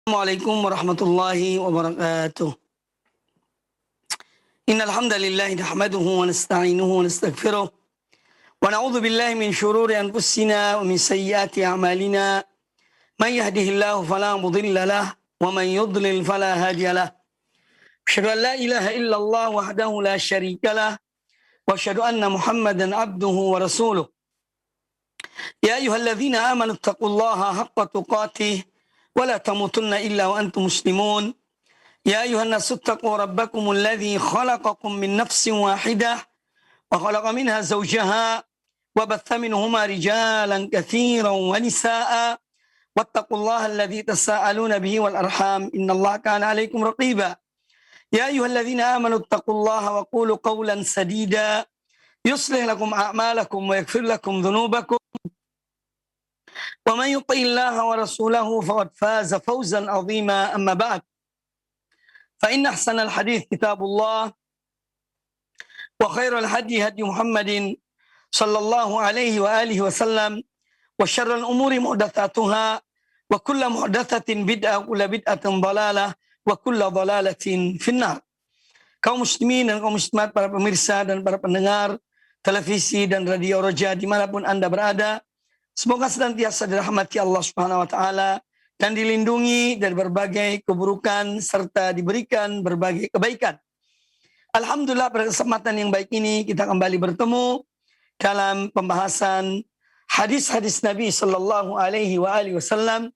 Assalamualaikum warahmatullahi wabarakatuh. Innal hamdalillah nahmaduhu wa nasta'inuhu wa nastaghfiruh wa na'udzu billahi min shururi anfusina wa min sayyiati a'malina. May yahdihillahu fala mudilla lahu wa man yudlil fala hadiya lahu. Asyhadu an la ilaha illallah wahdahu la syarika lahu wa asyhadu anna Muhammadan abduhu wa rasuluh. Ya ayyuhalladzina amanu taqullaha haqqa tuqatih ولا تموتن إلا وأنتم مسلمون يا أيها الناس اتقوا ربكم الذي خلقكم من نفس واحدة وخلق منها زوجها وبث منهما رجالا كثيرا ونساء واتقوا الله الذي تساءلون به والأرحام إن الله كان عليكم رقيبا يا أيها الذين آمنوا اتقوا الله وقولوا قولا سديدا يصلح لكم أعمالكم ويغفر لكم ذنوبكم ومن يطع الله ورسوله فقد فاز فوزا عظيما أما بعد فإن أحسن الحديث كتاب الله وخير الهدي هدي محمد صلى الله عليه وآله وسلم وشر الأمور محدثاتها وكل محدثة بدعة وكل بدعة ضلالة وكل ضلالة في النار. Kaum muslimin dan kaum muslimat, para pemirsa dan para pendengar televisi dan radio Roja dimanapun Anda berada, semoga senantiasa dirahmati Allah Subhanahu wa taala dan dilindungi dari berbagai keburukan serta diberikan berbagai kebaikan. Alhamdulillah, pada kesempatan yang baik ini kita kembali bertemu dalam pembahasan hadis-hadis Nabi sallallahu alaihi wasallam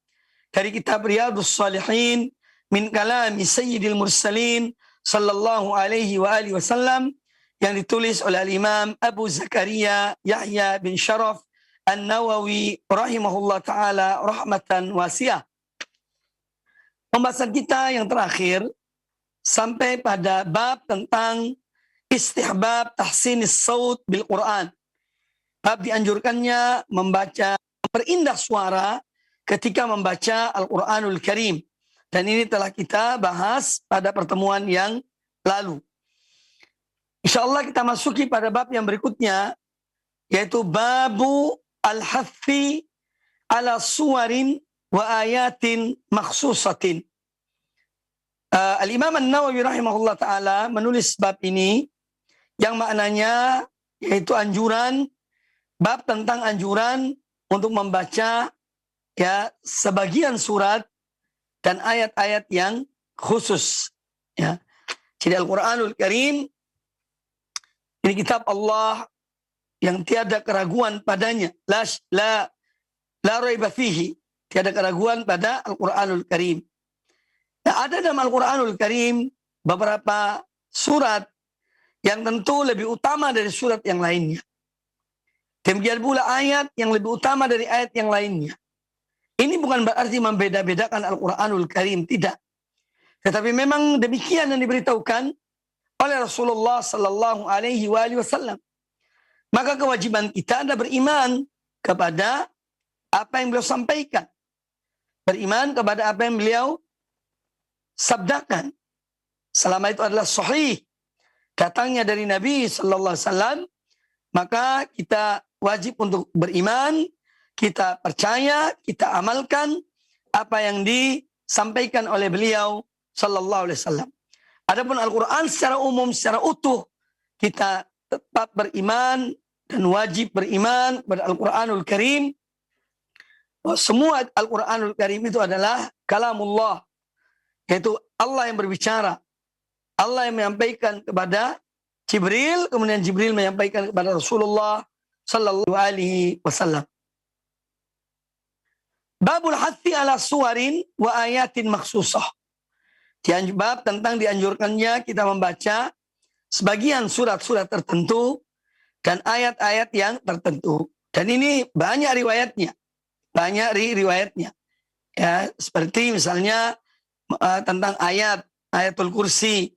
dari kitab Riyadhus Shalihin min kalami Sayyidil Mursalin sallallahu alaihi wasallam yang ditulis oleh Imam Abu Zakaria Yahya bin Sharaf An-Nawawi rahimahullah ta'ala rahmatan wasi'ah. Pembahasan kita yang terakhir sampai pada bab tentang istihbab tahsinis saut bil Quran. Bab dianjurkannya membaca, memperindah suara ketika membaca Al-Quranul Karim. Dan ini telah kita bahas pada pertemuan yang lalu. InsyaAllah kita masuki pada bab yang berikutnya, yaitu babu al-hathi ala suwarin wa ayatin makhsusatin. Al-Imam An-Nawawi rahimahullah ta'ala menulis bab ini yang maknanya yaitu anjuran, bab tentang anjuran untuk membaca ya sebagian surat dan ayat-ayat yang khusus. Ya. Jadi Al-Quranul Karim ini kitab Allah yang tiada keraguan padanya, la raiba fihi, tiada keraguan pada Al-Quranul Karim. Nah, ada dalam Al-Quranul Karim beberapa surat yang tentu lebih utama dari surat yang lainnya. Demikian pula ayat yang lebih utama dari ayat yang lainnya. Ini bukan berarti membeda-bedakan Al-Quranul Karim, tidak. Tetapi memang demikian yang diberitahukan oleh Rasulullah sallallahu alaihi wasallam. Maka kewajiban kita adalah beriman kepada apa yang beliau sampaikan. Beriman kepada apa yang beliau sabdakan. Selama itu adalah sahih, datangnya dari Nabi sallallahu alaihi wasallam, maka kita wajib untuk beriman, kita percaya, kita amalkan apa yang disampaikan oleh beliau sallallahu alaihi wasallam. Adapun Al-Quran secara umum, secara utuh, kita tetap beriman dan wajib beriman kepada Al-Quranul Karim. Bahwa semua Al-Quranul Karim itu adalah kalamullah, yaitu Allah yang berbicara. Allah yang menyampaikan kepada Jibril, kemudian Jibril menyampaikan kepada Rasulullah sallallahu alaihi wasallam. Babul hathi ala suwarin wa ayatin makhsusah. Bab tentang dianjurkannya kita membaca sebagian surat-surat tertentu dan ayat-ayat yang tertentu. Dan ini banyak riwayatnya. Banyak riwayatnya. Ya, seperti misalnya tentang ayatul kursi.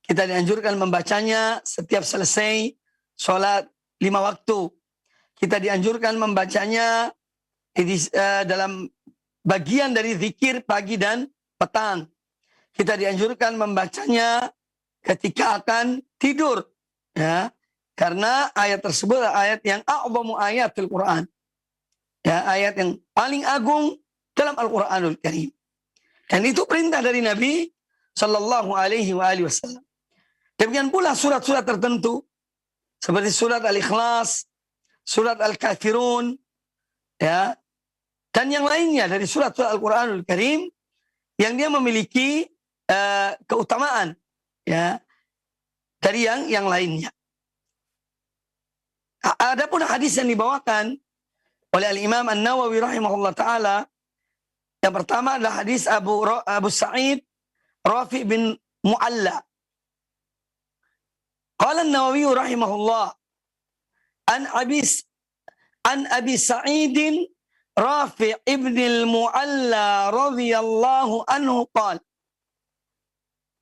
Kita dianjurkan membacanya setiap selesai sholat 5 waktu. Kita dianjurkan membacanya dalam bagian dari zikir pagi dan petang. Kita dianjurkan membacanya ketika akan tidur, ya, karena ayat tersebut adalah ayat yang a'zamu ayatil Quran, ya, ayat yang paling agung dalam Al-Quranul Karim. Dan itu perintah dari Nabi Sallallahu Alaihi Wasallam. Demikian pula surat-surat tertentu seperti surat Al-Ikhlas, surat Al-Kafirun, ya, dan yang lainnya dari surat-surat Al-Quranul Karim yang dia memiliki keutamaan, ya, dari yang lainnya. Adapun hadis yang dibawakan oleh Al-Imam An-Nawawi rahimahullah ta'ala, yang pertama adalah hadis Abu Sa'id Rafi bin Mu'alla. Qala An-Nawawi rahimahullah an Abi Sa'id Rafi ibn al-Mu'alla radhiyallahu anhu qala,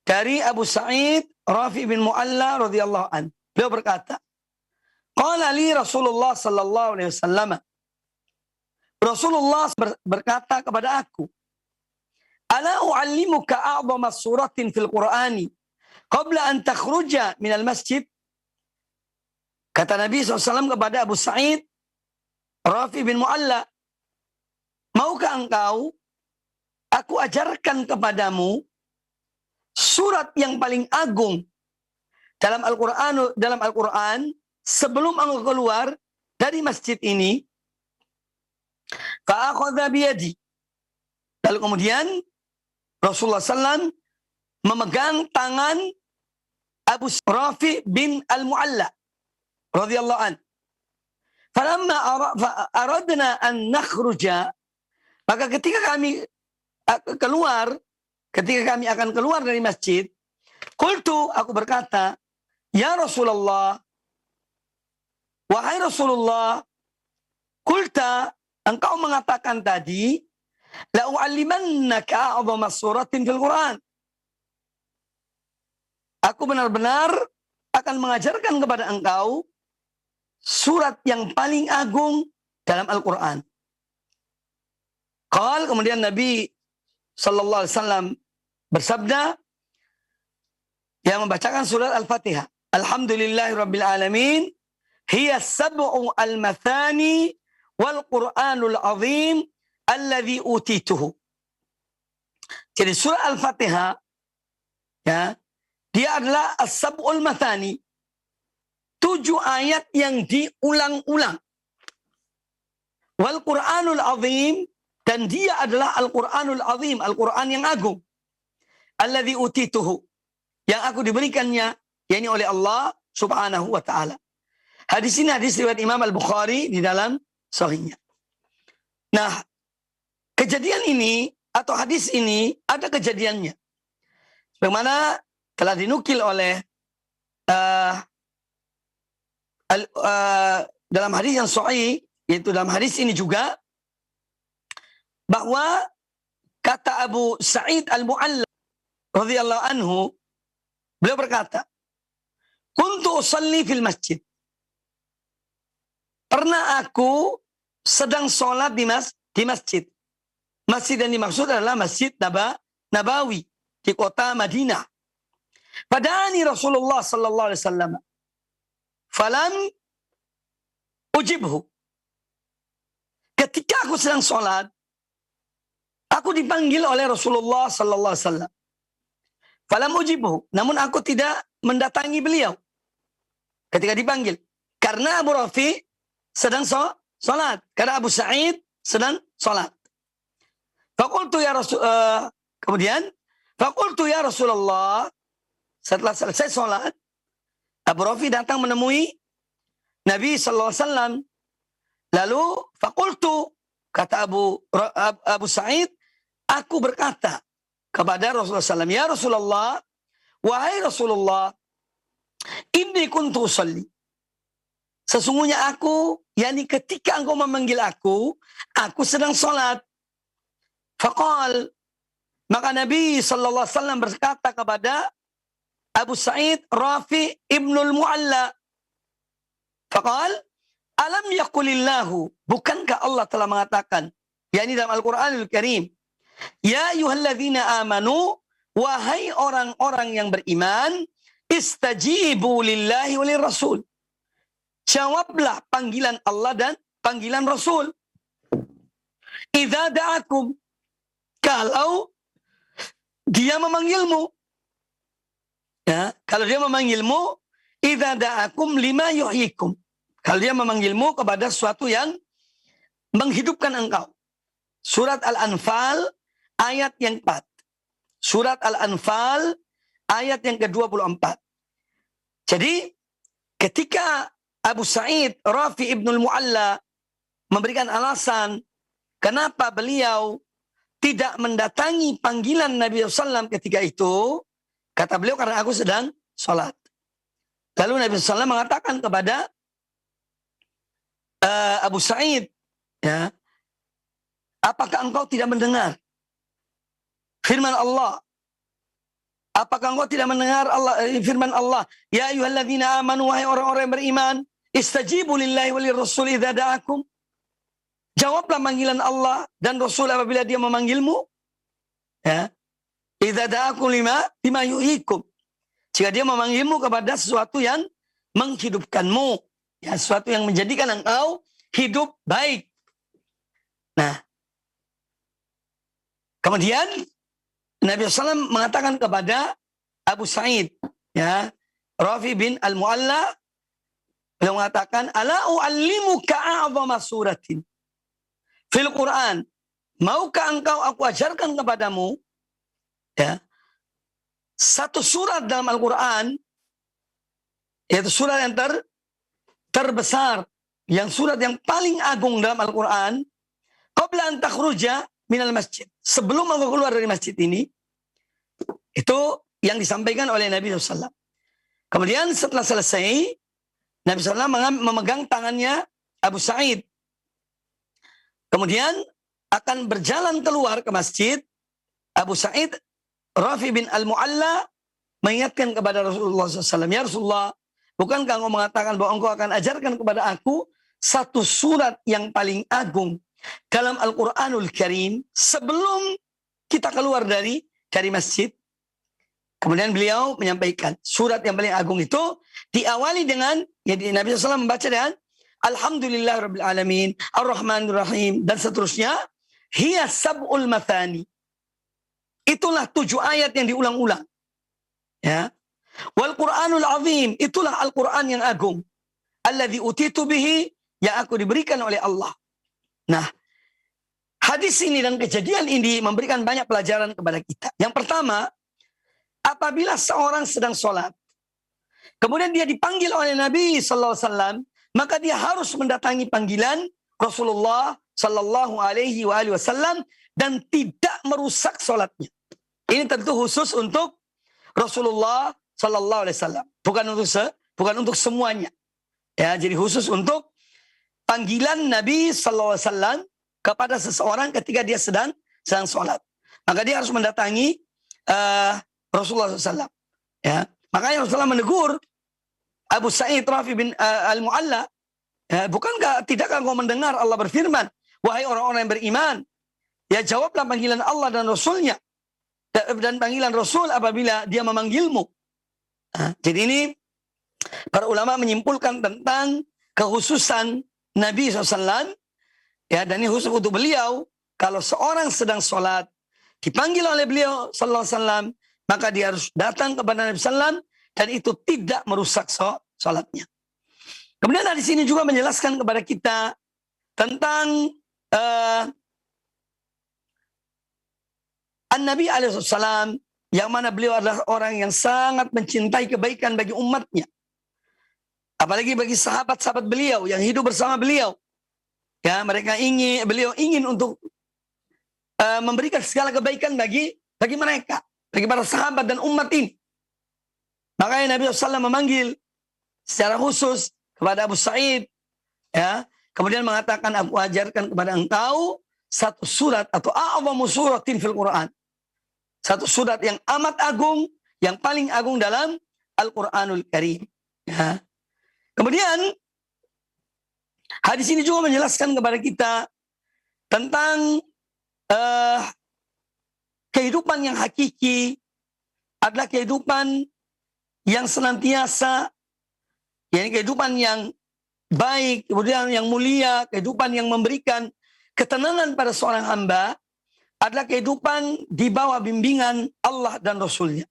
dari Abu Sa'id Rafi bin Mu'alla radhiyallahu anhu, beliau berkata, qala li Rasulullah sallallahu alaihi wasallam, Rasulullah berkata kepada aku, ala u'allimuka a'zama suratin fil Qur'ani qabla an takhruja minal masjid. Kata Nabi SAW kepada Abu Sa'id Rafi bin Mu'alla, maukah engkau aku ajarkan kepadamu surat yang paling agung dalam Al-Quran sebelum engkau keluar dari masjid ini? Fa'akhadha biyadi. Lalu kemudian Rasulullah SAW memegang tangan Abu Rafi bin al-Mu'alla radhiyallahu an. Falamma aradna an nakhruja, maka ketika kami akan keluar dari masjid, qultu, aku berkata, ya Rasulullah, wahai Rasulullah, qulta, engkau mengatakan tadi, la u'allimannaka a'zama suratin fil Quran. Aku benar-benar akan mengajarkan kepada engkau surat yang paling agung dalam Al-Quran. Qal, kemudian Nabi sallallahu alaihi wasallam bersabda, yang membacakan surat Al-Fatihah, Alhamdulillahirabbil alamin, hiya sab'u al-mathani wal Qur'anul azim alladhi utituhu. Jadi surah Al-Fatihah, ya, dia adalah as-sab'ul mathani, 7 ayat yang diulang-ulang. Wal Qur'anul azim, dan dia adalah Al-Qur'anul azim, Al-Qur'an yang agung. Alladhi utituhu, yang aku diberikannya, yakni oleh Allah subhanahu wa ta'ala. Hadis ini hadis riwayat Imam Al-Bukhari di dalam sahihnya. Nah, kejadian ini atau hadis ini ada kejadiannya. Bagaimana telah dinukil oleh dalam hadis yang sahih, yaitu dalam hadis ini juga, bahwa kata Abu Sa'id Al-Mu'alla radhiyallahu anhu, beliau berkata, kuntu usalli fil masjid. Pernah aku sedang sholat di masjid. Masjid yang dimaksud adalah Masjid Nabawi di kota Madinah. Padani Rasulullah sallallahu alaihi wasallam, falam ujibhu. Ketika aku sedang sholat, aku dipanggil oleh Rasulullah sallallahu alaihi wasallam. Falam ujibhu, namun aku tidak mendatangi beliau ketika dipanggil, karena Abu Rafi sedang sholat, karena Abu Sa'id sedang sholat. Fakultu ya Rasulullah, setelah selesai sholat, Abu Rafi datang menemui Nabi sallallahu alaihi wasallam. Lalu fakultu, kata Abu Sa'id, aku berkata kepada Rasulullah SAW, ya Rasulullah, wahai Rasulullah, inni kuntu usalli. Sesungguhnya aku, yakni ketika engkau memanggil aku sedang sholat. Faqal, maka Nabi sallallahu alaihi wasallam berkata kepada Abu Sa'id Rafi ibnul Mu'alla, faqal, alam yaqulillahu, bukankah Allah telah mengatakan, yakni dalam Al-Quranul Karim, ya ayyuhalladzina amanu, wahai orang-orang yang beriman, istajibu lillahi walir rasul. Jawablah panggilan Allah dan panggilan Rasul. Idza da'akum, kalau dia memanggilmu. Ya, kalau dia memanggilmu, idza da'akum lima yuhyikum. Kalau dia memanggilmu kepada sesuatu yang menghidupkan engkau. Surat Al-Anfal ayat yang 4. Surat Al-Anfal ayat yang ke-24. Jadi ketika Abu Sa'id Rafi ibnul Mu'alla memberikan alasan kenapa beliau tidak mendatangi panggilan Nabi SAW ketika itu, kata beliau karena aku sedang sholat. Lalu Nabi SAW mengatakan kepada Abu Sa'id, ya, apakah engkau tidak mendengar firman Allah? Apakah engkau tidak mendengar firman Allah? Ya ayyuhalladzina amanu, wahai orang-orang yang beriman, istajibu lillahi wa lirrasul idza da'akum. Jawablah panggilan Allah dan Rasul apabila dia memanggilmu. Ya. Idza da'akum lima yuhyikum. Jika dia memanggilmu kepada sesuatu yang menghidupkanmu, ya, sesuatu yang menjadikan engkau hidup baik. Nah, kemudian Nabi SAW mengatakan kepada Abu Sa'id, ya, Rafi bin Al-Mu'alla, beliau mengatakan, ala u'allimuka a'zama suratin fil Quran. Maukah engkau aku ajarkan kepadamu, ya, satu surat dalam Al-Quran, yaitu surat yang terbesar, yang surat yang paling agung dalam Al-Quran, qabla an takhruja minal masjid. Sebelum engkau keluar dari masjid ini, itu yang disampaikan oleh Nabi SAW. Kemudian setelah selesai, Nabi SAW memegang tangannya Abu Sa'id. Kemudian akan berjalan keluar ke masjid. Abu Sa'id Rafi bin Al-Mu'alla mengingatkan kepada Rasulullah SAW, ya Rasulullah, bukankah engkau mengatakan bahwa engkau akan ajarkan kepada aku satu surat yang paling agung dalam Al-Quranul Karim sebelum kita keluar dari masjid? Kemudian beliau menyampaikan surat yang paling agung itu diawali dengan, ya, Nabi SAW membaca dengan Alhamdulillah Rabbil Alamin, Ar-Rahmanir Rahim, dan seterusnya. Hiya sab'ul mathani. Itulah 7 ayat yang diulang-ulang. Ya. Wal Qur'anul Azim, itulah Al-Quran yang agung. Alladzi utitu bihi, yang aku diberikan oleh Allah. Nah, hadis ini dan kejadian ini memberikan banyak pelajaran kepada kita. Yang pertama, apabila seorang sedang sholat, kemudian dia dipanggil oleh Nabi SAW, maka dia harus mendatangi panggilan Rasulullah Sallallahu Alaihi Wasallam dan tidak merusak sholatnya. Ini tentu khusus untuk Rasulullah Sallallahu Alaihi Wasallam, bukan untuk semuanya. Ya, jadi khusus untuk panggilan Nabi Sallallahu Alaihi Wasallam kepada seseorang ketika dia sedang sholat. Maka dia harus mendatangi Rasulullah SAW. Ya, makanya Rasulullah menegur Abu Sa'id Rafi bin Al-Mu'alla, ya, tidakkah engkau mendengar Allah berfirman, wahai orang-orang yang beriman, ya jawablah panggilan Allah dan Rasulnya, dan panggilan Rasul apabila dia memanggilmu. Nah, jadi ini para ulama menyimpulkan tentang kekhususan Nabi SAW, ya, dan ini khusus untuk beliau. Kalau seorang sedang sholat dipanggil oleh beliau Sallallahu Alaihi Wasallam, maka dia harus datang kepada Nabi SAW, dan itu tidak merusak sholatnya. Kemudian di sini juga menjelaskan kepada kita tentang An-Nabi alaihissalam, yang mana beliau adalah orang yang sangat mencintai kebaikan bagi umatnya. Apalagi bagi sahabat-sahabat beliau yang hidup bersama beliau. Ya, beliau ingin untuk memberikan segala kebaikan bagi mereka, bagi para sahabat dan umat ini. Makanya Nabi SAW memanggil secara khusus kepada Abu Sa'id, ya, kemudian mengatakan, aku ajarkan kepada engkau satu surat atau a'zamu suratin fil Quran. Satu surat yang amat agung, yang paling agung dalam Al-Quranul Karim. Ya. Kemudian hadis ini juga menjelaskan kepada kita tentang kehidupan yang hakiki adalah kehidupan yang senantiasa, yakni kehidupan yang baik, kemudian yang mulia, kehidupan yang memberikan ketenangan pada seorang hamba adalah kehidupan di bawah bimbingan Allah dan Rasulnya.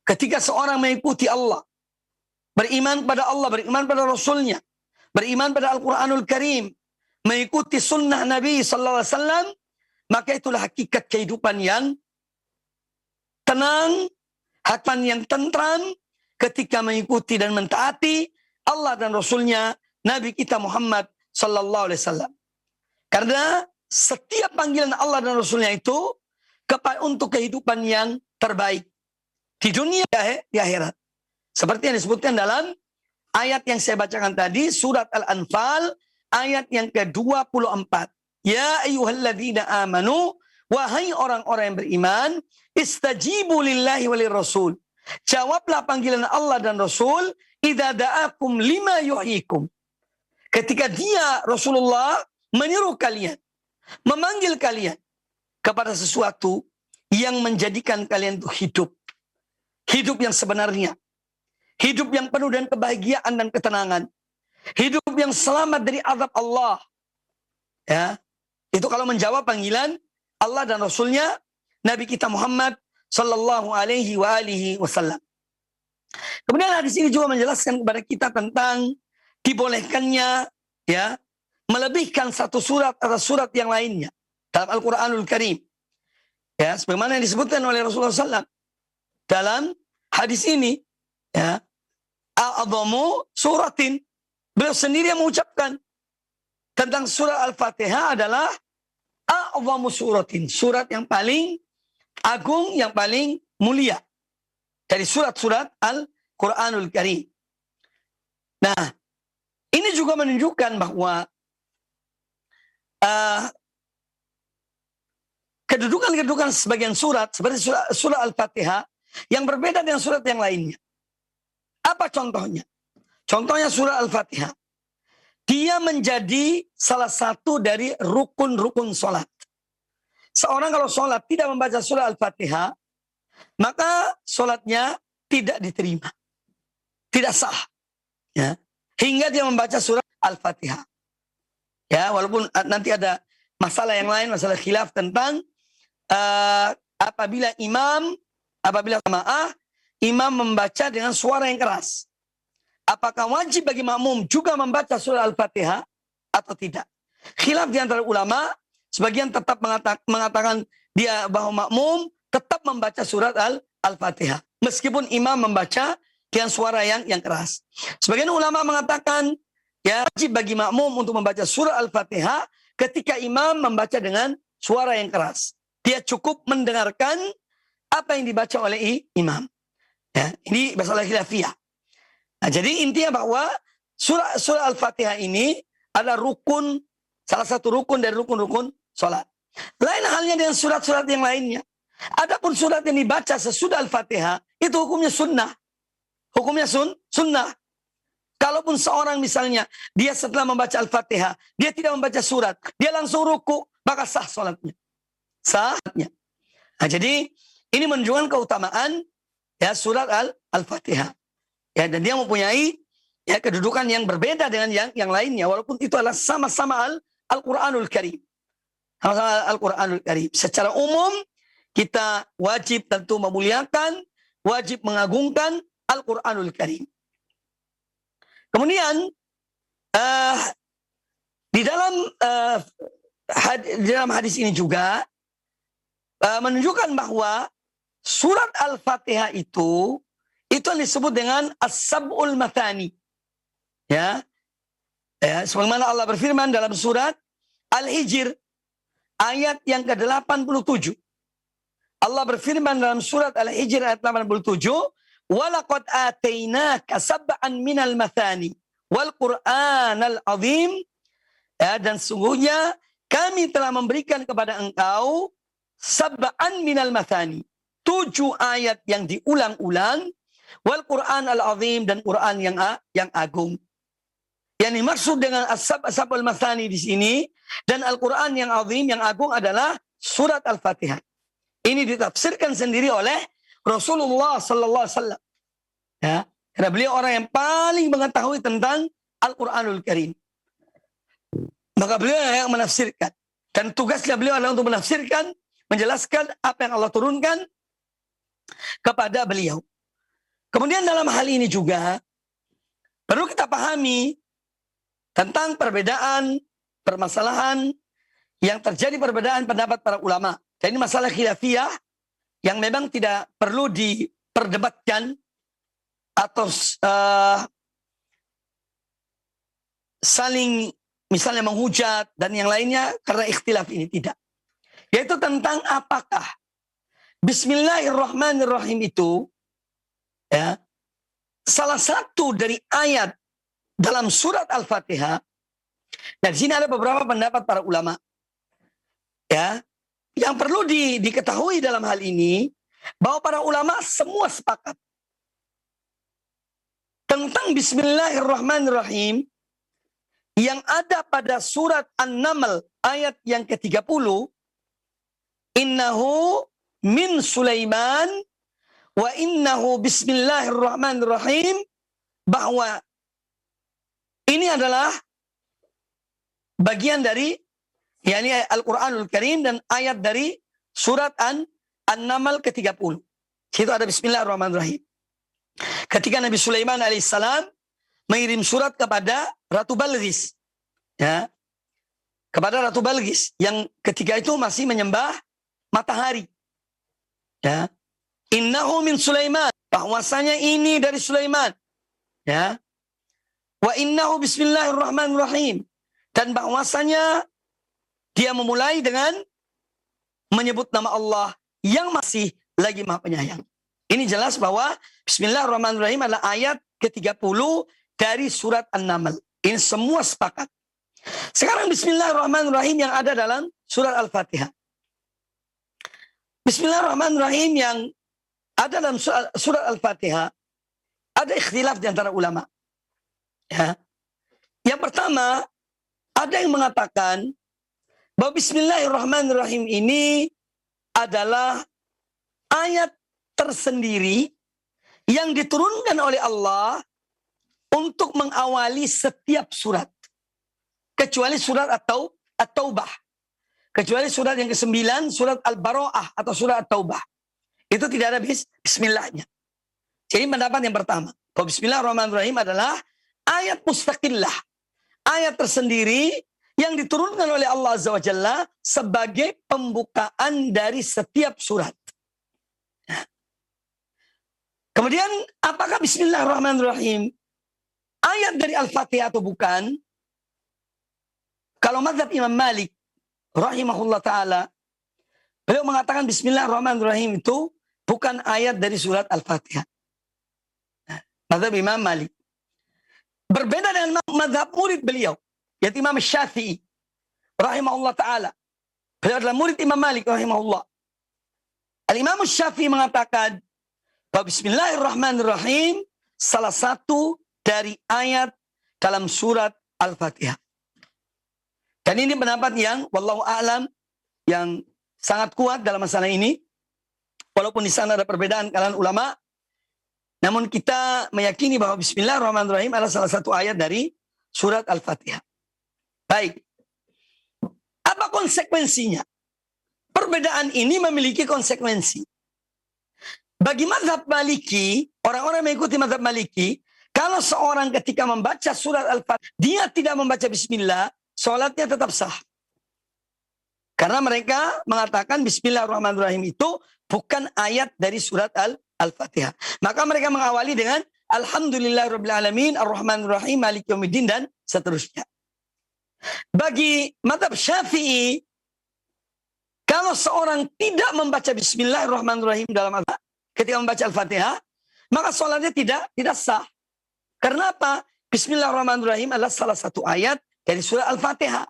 Ketika seorang mengikuti Allah, beriman pada Allah, beriman pada Rasulnya, beriman pada Al-Quranul Karim, mengikuti sunnah Nabi Sallallahu Alaihi Wasallam, maka itulah hakikat kehidupan yang tenang, hati yang tentram, ketika mengikuti dan mentaati Allah dan Rasulnya, Nabi kita Muhammad Sallallahu Alaihi Wasallam. Karena setiap panggilan Allah dan Rasulnya itu untuk kehidupan yang terbaik di dunia di akhirat. Seperti yang disebutkan dalam ayat yang saya bacakan tadi, surat Al-Anfal ayat yang ke-24. Ya ayyuhalladzina amanu, wahai orang-orang yang beriman, istajibu lillahi walir rasul. Jawablah panggilan Allah dan Rasul, idza da'akum lima yuhyikum. Ketika dia Rasulullah menyuruh kalian, memanggil kalian kepada sesuatu yang menjadikan kalian itu hidup. Hidup yang sebenarnya. Hidup yang penuh dengan kebahagiaan dan ketenangan. Hidup yang selamat dari azab Allah. Ya, itu kalau menjawab panggilan Allah dan Rasulnya, Nabi kita Muhammad Sallallahu Alaihi Wasallam. Kemudian hadis ini juga menjelaskan kepada kita tentang dibolehkannya ya melebihkan satu surat atas surat yang lainnya dalam Al-Quranul Karim. Ya, sebagaimana yang disebutkan oleh Rasulullah SAW dalam hadis ini, ya, a'adhamu suratin. Beliau sendiri yang mengucapkan tentang surah Al-Fatihah adalah a'adhamu suratin, surat yang paling agung, yang paling mulia dari surat-surat Al-Quranul Karim. Nah, ini juga menunjukkan bahwa kedudukan-kedudukan sebagian surat seperti surah Al-Fatihah yang berbeda dengan surat yang lainnya. Apa contohnya? Contohnya surah Al-Fatihah. Dia menjadi salah satu dari rukun-rukun sholat. Seorang kalau sholat tidak membaca surah Al-Fatihah, maka sholatnya tidak diterima. Tidak sah. Ya. Hingga dia membaca surah Al-Fatihah. Ya, walaupun nanti ada masalah yang lain, masalah khilaf tentang apabila jamaah, imam membaca dengan suara yang keras. Apakah wajib bagi makmum juga membaca surah Al-Fatihah atau tidak? Khilaf di antara ulama, sebagian tetap mengatakan dia bahwa makmum tetap membaca surat Al-Fatihah. Meskipun imam membaca dengan suara yang keras. Sebagian ulama mengatakan ya wajib bagi makmum untuk membaca surah Al-Fatihah ketika imam membaca dengan suara yang keras. Dia cukup mendengarkan apa yang dibaca oleh imam. Ya, ini masalah khilafiyah. Nah, jadi intinya bahwa surah Al-Fatihah ini adalah rukun, salah satu rukun dari rukun-rukun sholat. Lain halnya dengan surat-surat yang lainnya. Adapun surat yang dibaca sesudah Al-Fatihah, itu hukumnya sunnah. Hukumnya sunnah. Kalaupun seorang misalnya, dia setelah membaca Al-Fatihah, dia tidak membaca surat, dia langsung ruku, maka sah sholatnya. Sahnya. Nah, jadi ini menunjukkan keutamaan ya surat Al-Fatihah. Ya, dan dia mempunyai ya kedudukan yang berbeda dengan yang lainnya, walaupun itu adalah sama-sama Al-Quranul Karim. Sama-sama Al-Quranul Karim. Secara umum kita wajib tentu memuliakan, wajib mengagungkan Al-Quranul Karim. Kemudian di dalam hadis ini juga menunjukkan bahwa surat Al-Fatihah itu yang disebut dengan As-Sab'ul Mathani. Ya. Sebagaimana Allah berfirman dalam surat Al-Hijr ayat yang ke-87. Allah berfirman dalam surat Al-Hijr ayat 87, "Walaqad atainaka sab'an minal mathani wal Qur'anal 'azim." Ya, dan sungguhnya kami telah memberikan kepada engkau sab'an minal mathani, 7 ayat yang diulang-ulang, wal Quran al-azim, dan Quran yang agung. Yang dimaksud dengan as-sab'ul mathani di sini dan Al-Quran yang azim, yang agung adalah surat Al-Fatihah. Ini ditafsirkan sendiri oleh Rasulullah sallallahu alaihi wasallam. Ya, karena beliau orang yang paling mengetahui tentang Al-Quranul Karim. Maka beliau yang menafsirkan. Dan tugasnya beliau adalah untuk menafsirkan menjelaskan apa yang Allah turunkan kepada beliau. Kemudian dalam hal ini juga perlu kita pahami tentang perbedaan permasalahan yang terjadi, perbedaan pendapat para ulama. Dan ini masalah khilafiyah yang memang tidak perlu diperdebatkan atau saling misalnya menghujat dan yang lainnya karena ikhtilaf ini, tidak. Yaitu tentang apakah Bismillahirrahmanirrahim itu ya salah satu dari ayat dalam surat Al-Fatihah. Dan di sini ada beberapa pendapat para ulama. Ya, yang perlu diketahui dalam hal ini bahwa para ulama semua sepakat tentang Bismillahirrahmanirrahim yang ada pada surat An-Naml ayat yang ke-30, innahu min Sulaiman wa innahu bismillahirrahmanirrahim, bahwa ini adalah bagian dari yakni Al-Quranul Karim dan ayat dari surat An-Naml ke-30. Situ ada Bismillahirrahmanirrahim. Ketika Nabi Sulaiman alaihissalam mengirim surat kepada Ratu Balqis, ya, kepada Ratu Balqis yang ketika itu masih menyembah matahari. Ya, innahu min Sulaiman, bahwasanya ini dari Sulaiman. Ya, wa innahu bismillahirrahmanirrahim, dan bahwasanya dia memulai dengan menyebut nama Allah yang masih lagi Maha Penyayang. Ini jelas bahwa Bismillahirrahmanirrahim adalah ayat ke-30 dari surat An-Naml. Ini semua sepakat. Sekarang Bismillahirrahmanirrahim yang ada dalam surat Al-Fatihah. Bismillahirrahmanirrahim yang ada dalam surat Al-Fatihah ada ikhtilaf di antara ulama. Ya. Yang pertama, ada yang mengatakan bahwa Bismillahirrahmanirrahim ini adalah ayat tersendiri yang diturunkan oleh Allah untuk mengawali setiap surat. Kecuali surat At-Taubah. Kecuali surat yang ke-9, surat Al-Bara'ah atau surat At-Taubah. Itu tidak ada bismillahnya. Jadi pendapat yang pertama, bahwa Bismillahirrahmanirrahim adalah ayat mustaqillah. Ayat tersendiri yang diturunkan oleh Allah Azza wa Jalla sebagai pembukaan dari setiap surat. Kemudian, apakah Bismillahirrahmanirrahim ayat dari Al-Fatihah atau bukan? Kalau mazhab Imam Malik rahimahullah ta'ala, beliau mengatakan Bismillahirrahmanirrahim itu bukan ayat dari surat Al-Fatihah. Mazhab Imam Malik. Berbeda dengan mazhab murid beliau, yaitu Imam Syafi'i rahimahullah ta'ala. Beliau adalah murid Imam Malik rahimahullah. Al-Imam Syafi'i mengatakan bahwa Bismillahirrahmanirrahim salah satu dari ayat dalam surat Al-Fatihah. Dan ini pendapat yang wallahu a'lam yang sangat kuat dalam masalah ini. Walaupun di sana ada perbedaan kalangan ulama, namun kita meyakini bahwa Bismillahirrahmanirrahim adalah salah satu ayat dari surat Al-Fatihah. Baik. Apa konsekuensinya? Perbedaan ini memiliki konsekuensi. Bagi mazhab Maliki, orang-orang yang mengikuti mazhab Maliki, kalau seorang ketika membaca surat Al-Fatihah, dia tidak membaca bismillah, sholatnya tetap sah. Karena mereka mengatakan Bismillahirrahmanirrahim itu bukan ayat dari surat Al-Fatihah. Maka mereka mengawali dengan Alhamdulillahirrabbilalamin, Ar-Rahmanirrahim, Maliki Yaumiddin, dan seterusnya. Bagi mazhab Syafi'i, kalau seorang tidak membaca Bismillahirrahmanirrahim dalam azan, ketika membaca Al-Fatihah, maka sholatnya tidak sah. Karena apa? Bismillahirrahmanirrahim adalah salah satu ayat dari surah Al-Fatihah.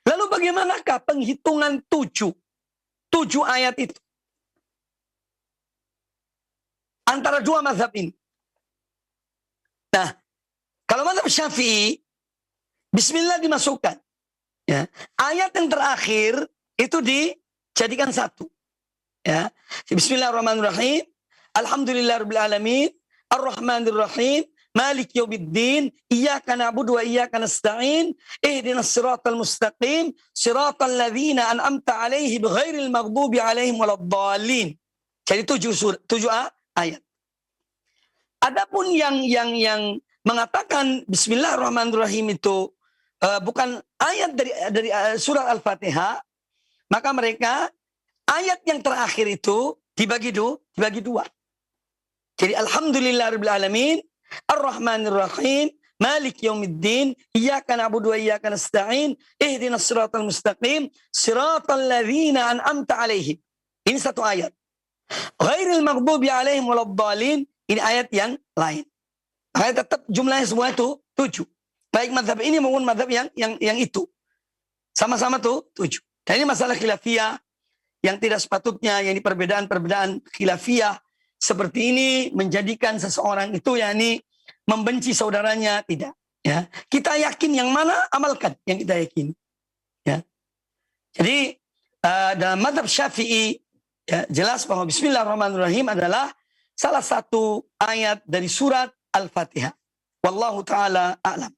Lalu bagaimanakah penghitungan 7 ayat itu? Antara dua mazhab ini. Nah, kalau mazhab Syafi'i, Bismillah dimasukkan. Ya. Ayat yang terakhir itu dijadikan satu. Ya. Bismillahirrahmanirrahim. Alhamdulillahirrahmanirrahim. Ar-Rahmanirrahim. Malik yaumiddin, iyyaka na'budu wa iyyaka nasta'in, ihdinas siratal mustaqim, siratal ladzina an'amta 'alaihim ghairil maghdubi 'alaihim waladdallin. Jadi 7 ayat. Adapun yang mengatakan Bismillahirrahmanirrahim itu bukan ayat dari surat Al-Fatihah, maka mereka ayat yang terakhir itu dibagi dua. Jadi Alhamdulillahirabbil alamin, Ar-Rahmanir-Rahim, Malik yaumiddin, iyyaka na'budu wa iyyaka nasta'in, ihdinas siratal mustaqim, siratal ladzina an'amta 'alaihim. Ini satu ayat. Ghairil maghdubi 'alaihim waladdallin, ini ayat yang lain. Ayat tetap jumlahnya semua itu 7. Baik mazhab ini maupun mazhab yang itu. Sama-sama tuh 7. Dan ini masalah khilafiyah yang tidak sepatutnya, yang di perbedaan-perbedaan khilafiyah seperti ini menjadikan seseorang itu yakni membenci saudaranya, tidak. Ya, kita yakin yang mana, amalkan yang kita yakini. Ya. Jadi dalam mazhab Syafi'i ya, jelas bahwa Bismillahirrahmanirrahim adalah salah satu ayat dari surat Al-Fatihah. Wallahu ta'ala a'lam.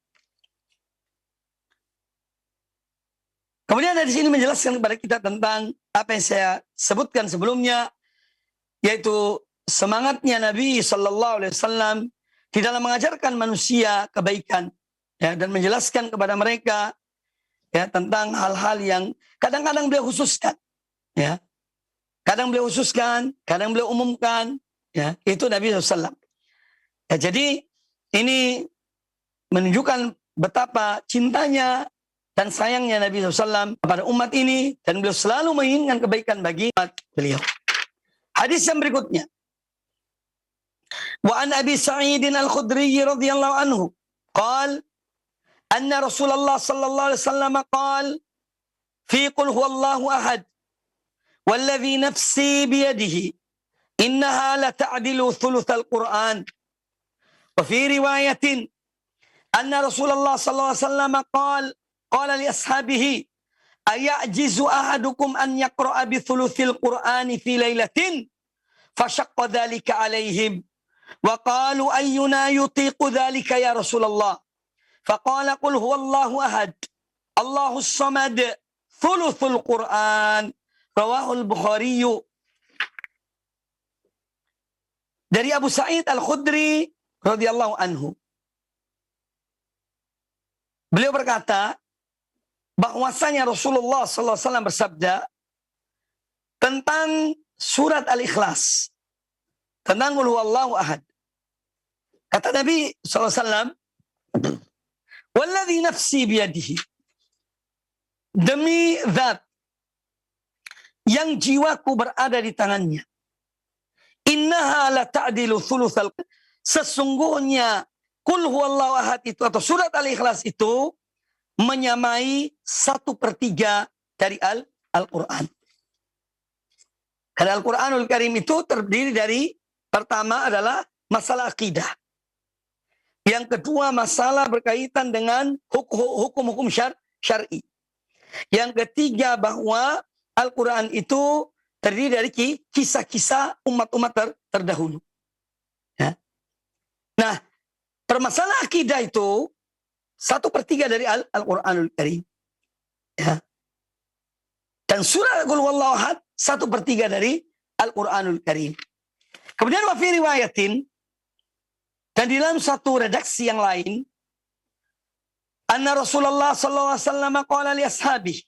Kemudian dari sini menjelaskan kepada kita tentang apa yang saya sebutkan sebelumnya, yaitu semangatnya Nabi Sallallahu Alaihi Wasallam di dalam mengajarkan manusia kebaikan, ya, dan menjelaskan kepada mereka ya tentang hal-hal yang kadang-kadang beliau khususkan, ya, kadang beliau khususkan, kadang beliau umumkan, ya, itu Nabi SAW. Ya, jadi ini menunjukkan betapa cintanya dan sayangnya Nabi SAW kepada umat ini, dan beliau selalu menginginkan kebaikan bagi umat beliau. Hadis yang berikutnya. Wa an Abi Sa'id Al-Khudri radhiyallahu anhu qala anna Rasulullah sallallahu alaihi wasallam qala fi qul huwallahu ahad walladhi nafsi biyadihi innaha la ta'dilu thuluthal Qur'an. Wa fi riwayatin anna Rasulullah sallallahu alaihi wasallam qala li ashabihi ayajizu ahadukum an yaqra'a bi thuluthil Qur'ani fi lailatin fashaqqa dhalika alaihim wa qalu ayyuna yutiqu dhalika ya Rasulullah faqala qul huwallahu ahad Allahus samad thuluthul Qur'an. Rawahul Bukhari. Dari Abu Sa'id Al-Khudri radhiyallahu anhu, beliau berkata bahwasanya Rasulullah sallallahu alaihi wasallam bersabda tentang surat Al-Ikhlas, tentang qul huwallahu ahad. Kata Nabi sallallahu alaihi wasallam, "Walladzi nafsi biyadihi." Demi zat yang jiwaku berada di tangannya. Innaha la ta'dilu thulutsal. Sesungguhnya qul huwallahu ahad itu atau surat Al-Ikhlas itu menyamai 1/3 dari Al-Quran. Karena Al-Quranul Karim itu terdiri dari, pertama adalah masalah akidah. Yang kedua masalah berkaitan dengan hukum-hukum syar'i. Yang ketiga bahwa Al-Quran itu terdiri dari kisah-kisah umat-umat terdahulu. Ya. Nah, permasalahan akidah itu 1/3 dari Al-Quranul Karim. Ya. Dan surah Qul huwallahu ahad 1/3 dari Al-Quranul Karim. Kemudian wa fi riwayatin, dan di dalam satu redaksi yang lain, anna Rasulullah sallallahu alaihi wasallam qala li ashabihi,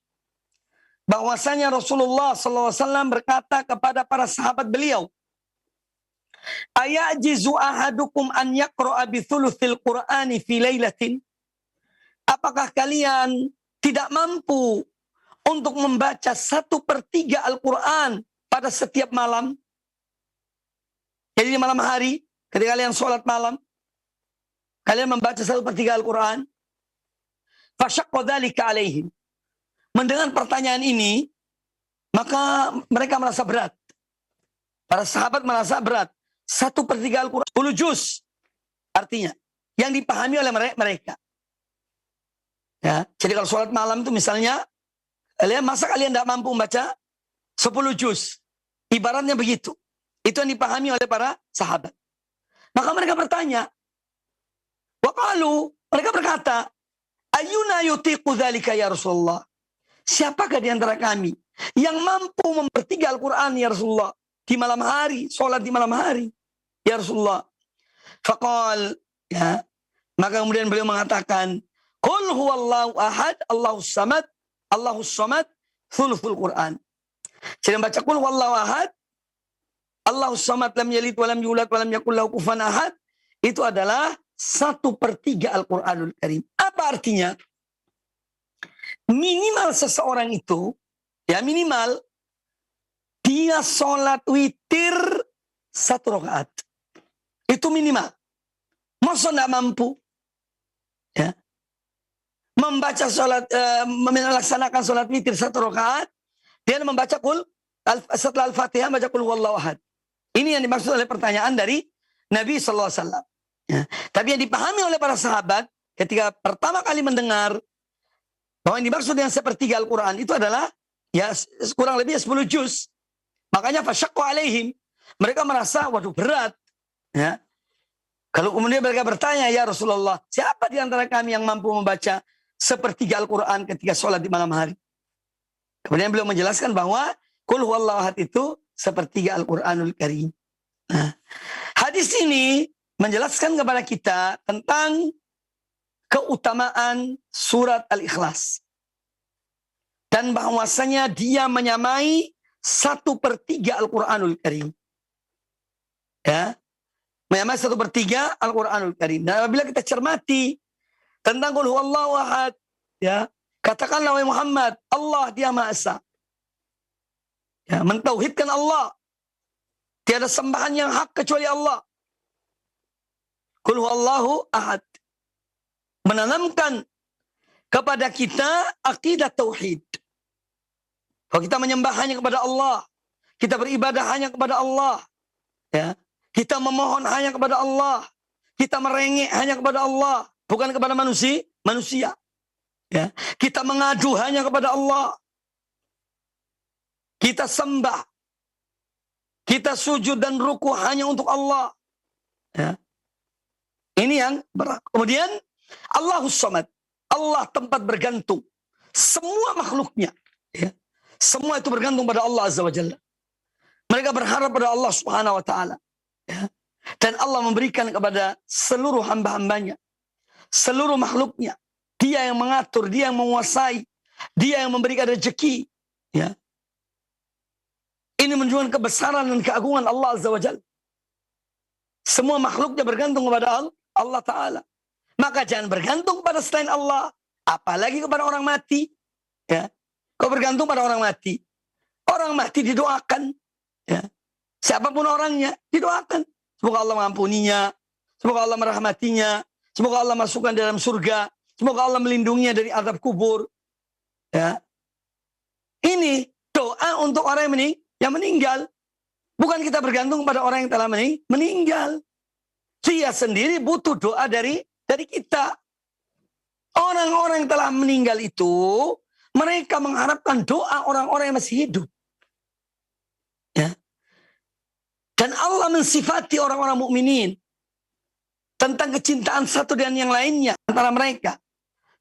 bahwasanya Rasulullah sallallahu alaihi wasallam berkata kepada para sahabat beliau, ayajizu ahadukum an yaqra'a bi thuluthil Qur'ani fi lailatin? Apakah kalian tidak mampu untuk membaca 1/3 Al-Quran pada setiap malam? Jadi di malam hari, ketika kalian sholat malam, kalian membaca 1/3 Al-Quran. Fashaqqa dzalika alaihim. Mendengar pertanyaan ini, maka mereka merasa berat. Para sahabat merasa berat. 1/3 Al-Quran, 10 juz. Artinya, yang dipahami oleh mereka. Ya, jadi kalau sholat malam itu misalnya, masa kalian tidak mampu membaca 10 juz? Ibaratnya begitu. Itu yang dipahami oleh para sahabat. Maka mereka bertanya, Faqalu, mereka berkata, ayyuna yutiqu dzalika ya Rasulullah? Siapakah di antara kami yang mampu mempertiga Al-Quran ya Rasulullah? Di malam hari, sholat di malam hari. Ya Rasulullah. Faqal, ya. Maka kemudian beliau mengatakan, Qul huwallahu ahad, Allahus samad, Allahus samad, thuluthul Quran. Jadi baca Qul huwallahu ahad, Allahus samad, lam yalid, walam yulad, walam yakul lahu kufuwan ahad. Itu adalah 1/3 Al-Quranul Karim. Apa artinya? Minimal seseorang itu, ya minimal, dia sholat witir 1 rakaat. Itu minimal. Masa tidak mampu? Ya. Membaca sholat, melaksanakan sholat witir 1 rakaat, dia membaca setelah Al-Fatihah, baca Qul huwallahu ahad. Ini yang dimaksud oleh pertanyaan dari Nabi SAW. Ya. Tapi yang dipahami oleh para sahabat, ketika pertama kali mendengar, bahwa yang dimaksud dengan 1/3 Al-Quran itu adalah, ya kurang lebih 10 juz. Makanya fasyaqqa alaihim. Mereka merasa, waduh berat. Ya. Kalau kemudian mereka bertanya, ya Rasulullah, siapa di antara kami yang mampu membaca 1/3 Al-Quran ketika sholat di malam hari? Kemudian beliau menjelaskan bahwa Qul huwallahu ahad itu 1/3 Al-Quranul Karim. Nah, hadis ini menjelaskan kepada kita tentang keutamaan surat Al-Ikhlas. Dan bahwasanya dia menyamai 1/3 Al-Quranul Karim. Ya. Menyamai 1/3 Al-Quranul Karim. Dan apabila kita cermati tentang Qul huwallahu ahad, ya, katakanlah wahai Muhammad, Allah dia Maha Esa. Ya, mentauhidkan Allah. Tiada sembahan yang hak kecuali Allah. Qul huwallahu ahad. Menanamkan kepada kita akidah tauhid. Kalau kita menyembah hanya kepada Allah, kita beribadah hanya kepada Allah, ya, kita memohon hanya kepada Allah, kita merengek hanya kepada Allah, bukan kepada manusia. Ya, kita mengadu hanya kepada Allah. Kita sembah, kita sujud dan ruku hanya untuk Allah. Ya. Ini yang berat. Kemudian Allahus Samad, Allah tempat bergantung semua makhluknya. Ya. Semua itu bergantung pada Allah Azza wa Jalla. Mereka berharap pada Allah Subhanahu wa Ta'ala. Ya. Dan Allah memberikan kepada seluruh hamba-hambanya, seluruh makhluknya. Dia yang mengatur, dia yang menguasai, dia yang memberikan rezeki. Ya. Ini menunjukkan kebesaran dan keagungan Allah Azza wa Jalla. Semua makhluknya bergantung kepada Allah Ta'ala. Maka jangan bergantung kepada selain Allah, apalagi kepada orang mati. Ya. Kau bergantung pada orang mati. Orang mati didoakan. Ya. Siapapun orangnya, didoakan. Semoga Allah mengampuninya. Semoga Allah merahmatinya. Semoga Allah masukkan dalam surga. Semoga Allah melindunginya dari azab kubur. Ya. Ini doa untuk orang yang meninggal. Bukan kita bergantung pada orang yang telah meninggal. Dia sendiri butuh doa dari kita. Orang-orang yang telah meninggal itu, mereka mengharapkan doa orang-orang yang masih hidup. Ya. Dan Allah mensifati orang-orang mukminin tentang kecintaan satu dan yang lainnya antara mereka.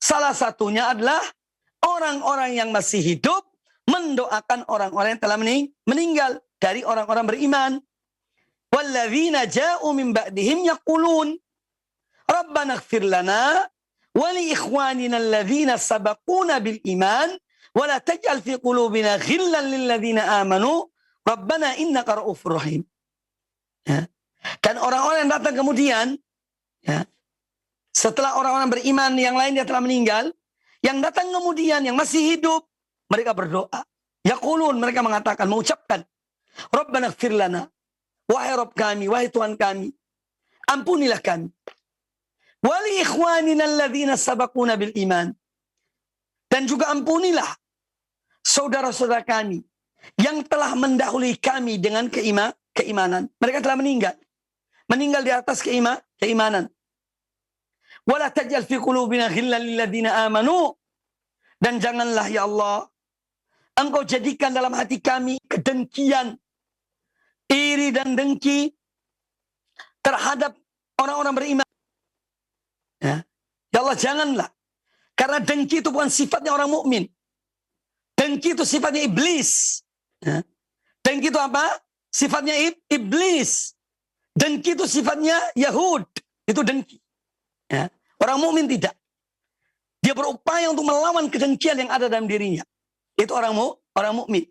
Salah satunya adalah orang-orang yang masih hidup mendoakan orang-orang yang telah meninggal dari orang-orang beriman. Walladzina ja'u min ba'dihim yaqulun Rabbana ighfir lana wa li ikhwanina alladzina sabaquna bil iman wa la taj'al fi qulubina ghillan lil ladzina amanu Rabbana innaka ra'ufur rahim. Ya. Dan orang-orang yang datang kemudian, ya, setelah orang-orang beriman yang lain yang telah meninggal, yang datang kemudian yang masih hidup, mereka berdoa. Yaqulun, mereka mengatakan, mengucapkan, Rabbana ighfir lana, wahai Rabb kami, wahai Tuhan kami, ampunilah kami. Wa li ikhwanina alladzina sabaquna bil iman. Dan juga ampunilah saudara-saudara kami yang telah mendahului kami dengan keimanan. Mereka telah meninggal. Meninggal di atas keimanan. Wala taj'al fi qulubina ghillan lil ladzina amanu. Dan janganlah ya Allah, Engkau jadikan dalam hati kami kedengkian, iri dan dengki terhadap orang-orang beriman. Ya, ya Allah janganlah. Karena dengki itu bukan sifatnya orang mukmin. Dengki itu sifatnya iblis. Ya. Dengki itu apa? Sifatnya iblis. Dengki itu sifatnya Yahud. Itu dengki. Ya. Orang mukmin tidak. Dia berupaya untuk melawan kedengkian yang ada dalam dirinya. Itu orang mukmin.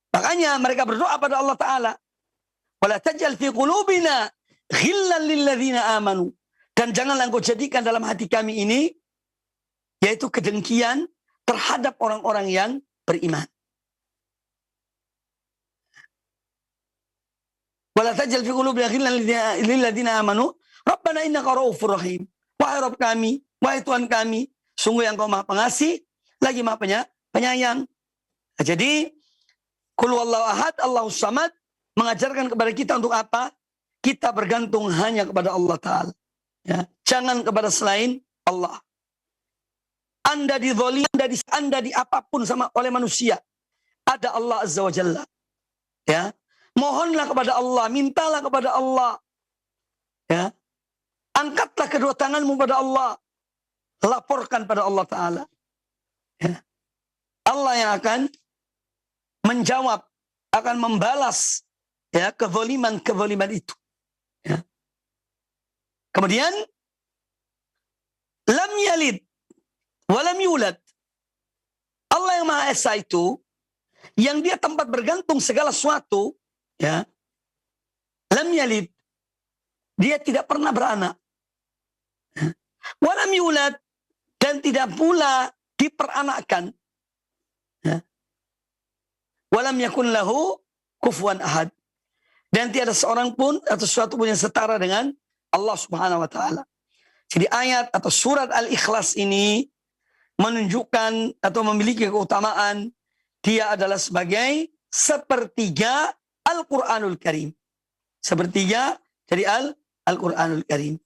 Makanya mereka berdoa pada Allah Ta'ala. Wala taj'al fi qulubina ghillan lilladzina amanu. Dan janganlah engkau jadikan dalam hati kami ini, yaitu kedengkian terhadap orang-orang yang beriman. Wala taj'al fi qulubina ghillan lilladzina amanu. Rabbana innaka ra'ufur rahim. Wahai Rabb kami, wahai Tuhan kami, sungguh yang Kau Maha Pengasih, lagi Maha Penyayang. Nah, jadi, Qul huwallahu ahad, Allahus samad, mengajarkan kepada kita untuk apa? Kita bergantung hanya kepada Allah Ta'ala. Ya. Jangan kepada selain Allah. Anda dizalim, Anda di apapun sama oleh manusia. Ada Allah Azza wa Jalla. Ya. Mohonlah kepada Allah, mintalah kepada Allah. Ya. Angkatlah kedua tanganmu pada Allah. Laporkan pada Allah Ta'ala. Ya. Allah yang akan menjawab, akan membalas ya kezaliman itu. Ya. Kemudian lam yalid wa lam yulad. Allah yang Maha Esa itu, yang Dia tempat bergantung segala sesuatu, ya. Lam yalid, Dia tidak pernah beranak. Ya. Wa lam yulad, dan tidak pula diperanakkan. Ya. Walam yakun lahu kufuwan ahad. Dan tiada seorang pun atau sesuatu pun yang setara dengan Allah Subhanahu wa taala. Jadi ayat atau surat Al-Ikhlas ini menunjukkan atau memiliki keutamaan dia adalah sebagai sepertiga Al-Qur'anul Karim. Sepertiga dari Al-Qur'anul Karim.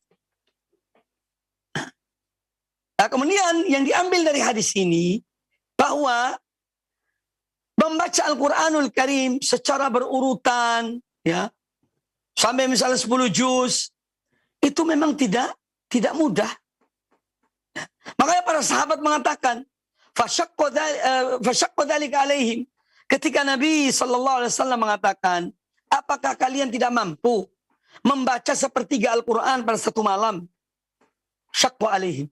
Nah, kemudian yang diambil dari hadis ini bahwa membaca Al-Quranul Karim secara berurutan, ya, sampai misalnya 10 juz, itu memang tidak mudah. Makanya para sahabat mengatakan, fasyaqqa dzalika alaihim. Ketika Nabi SAW mengatakan, apakah kalian tidak mampu membaca sepertiga Al-Quran pada satu malam? Syaqqa alaihim.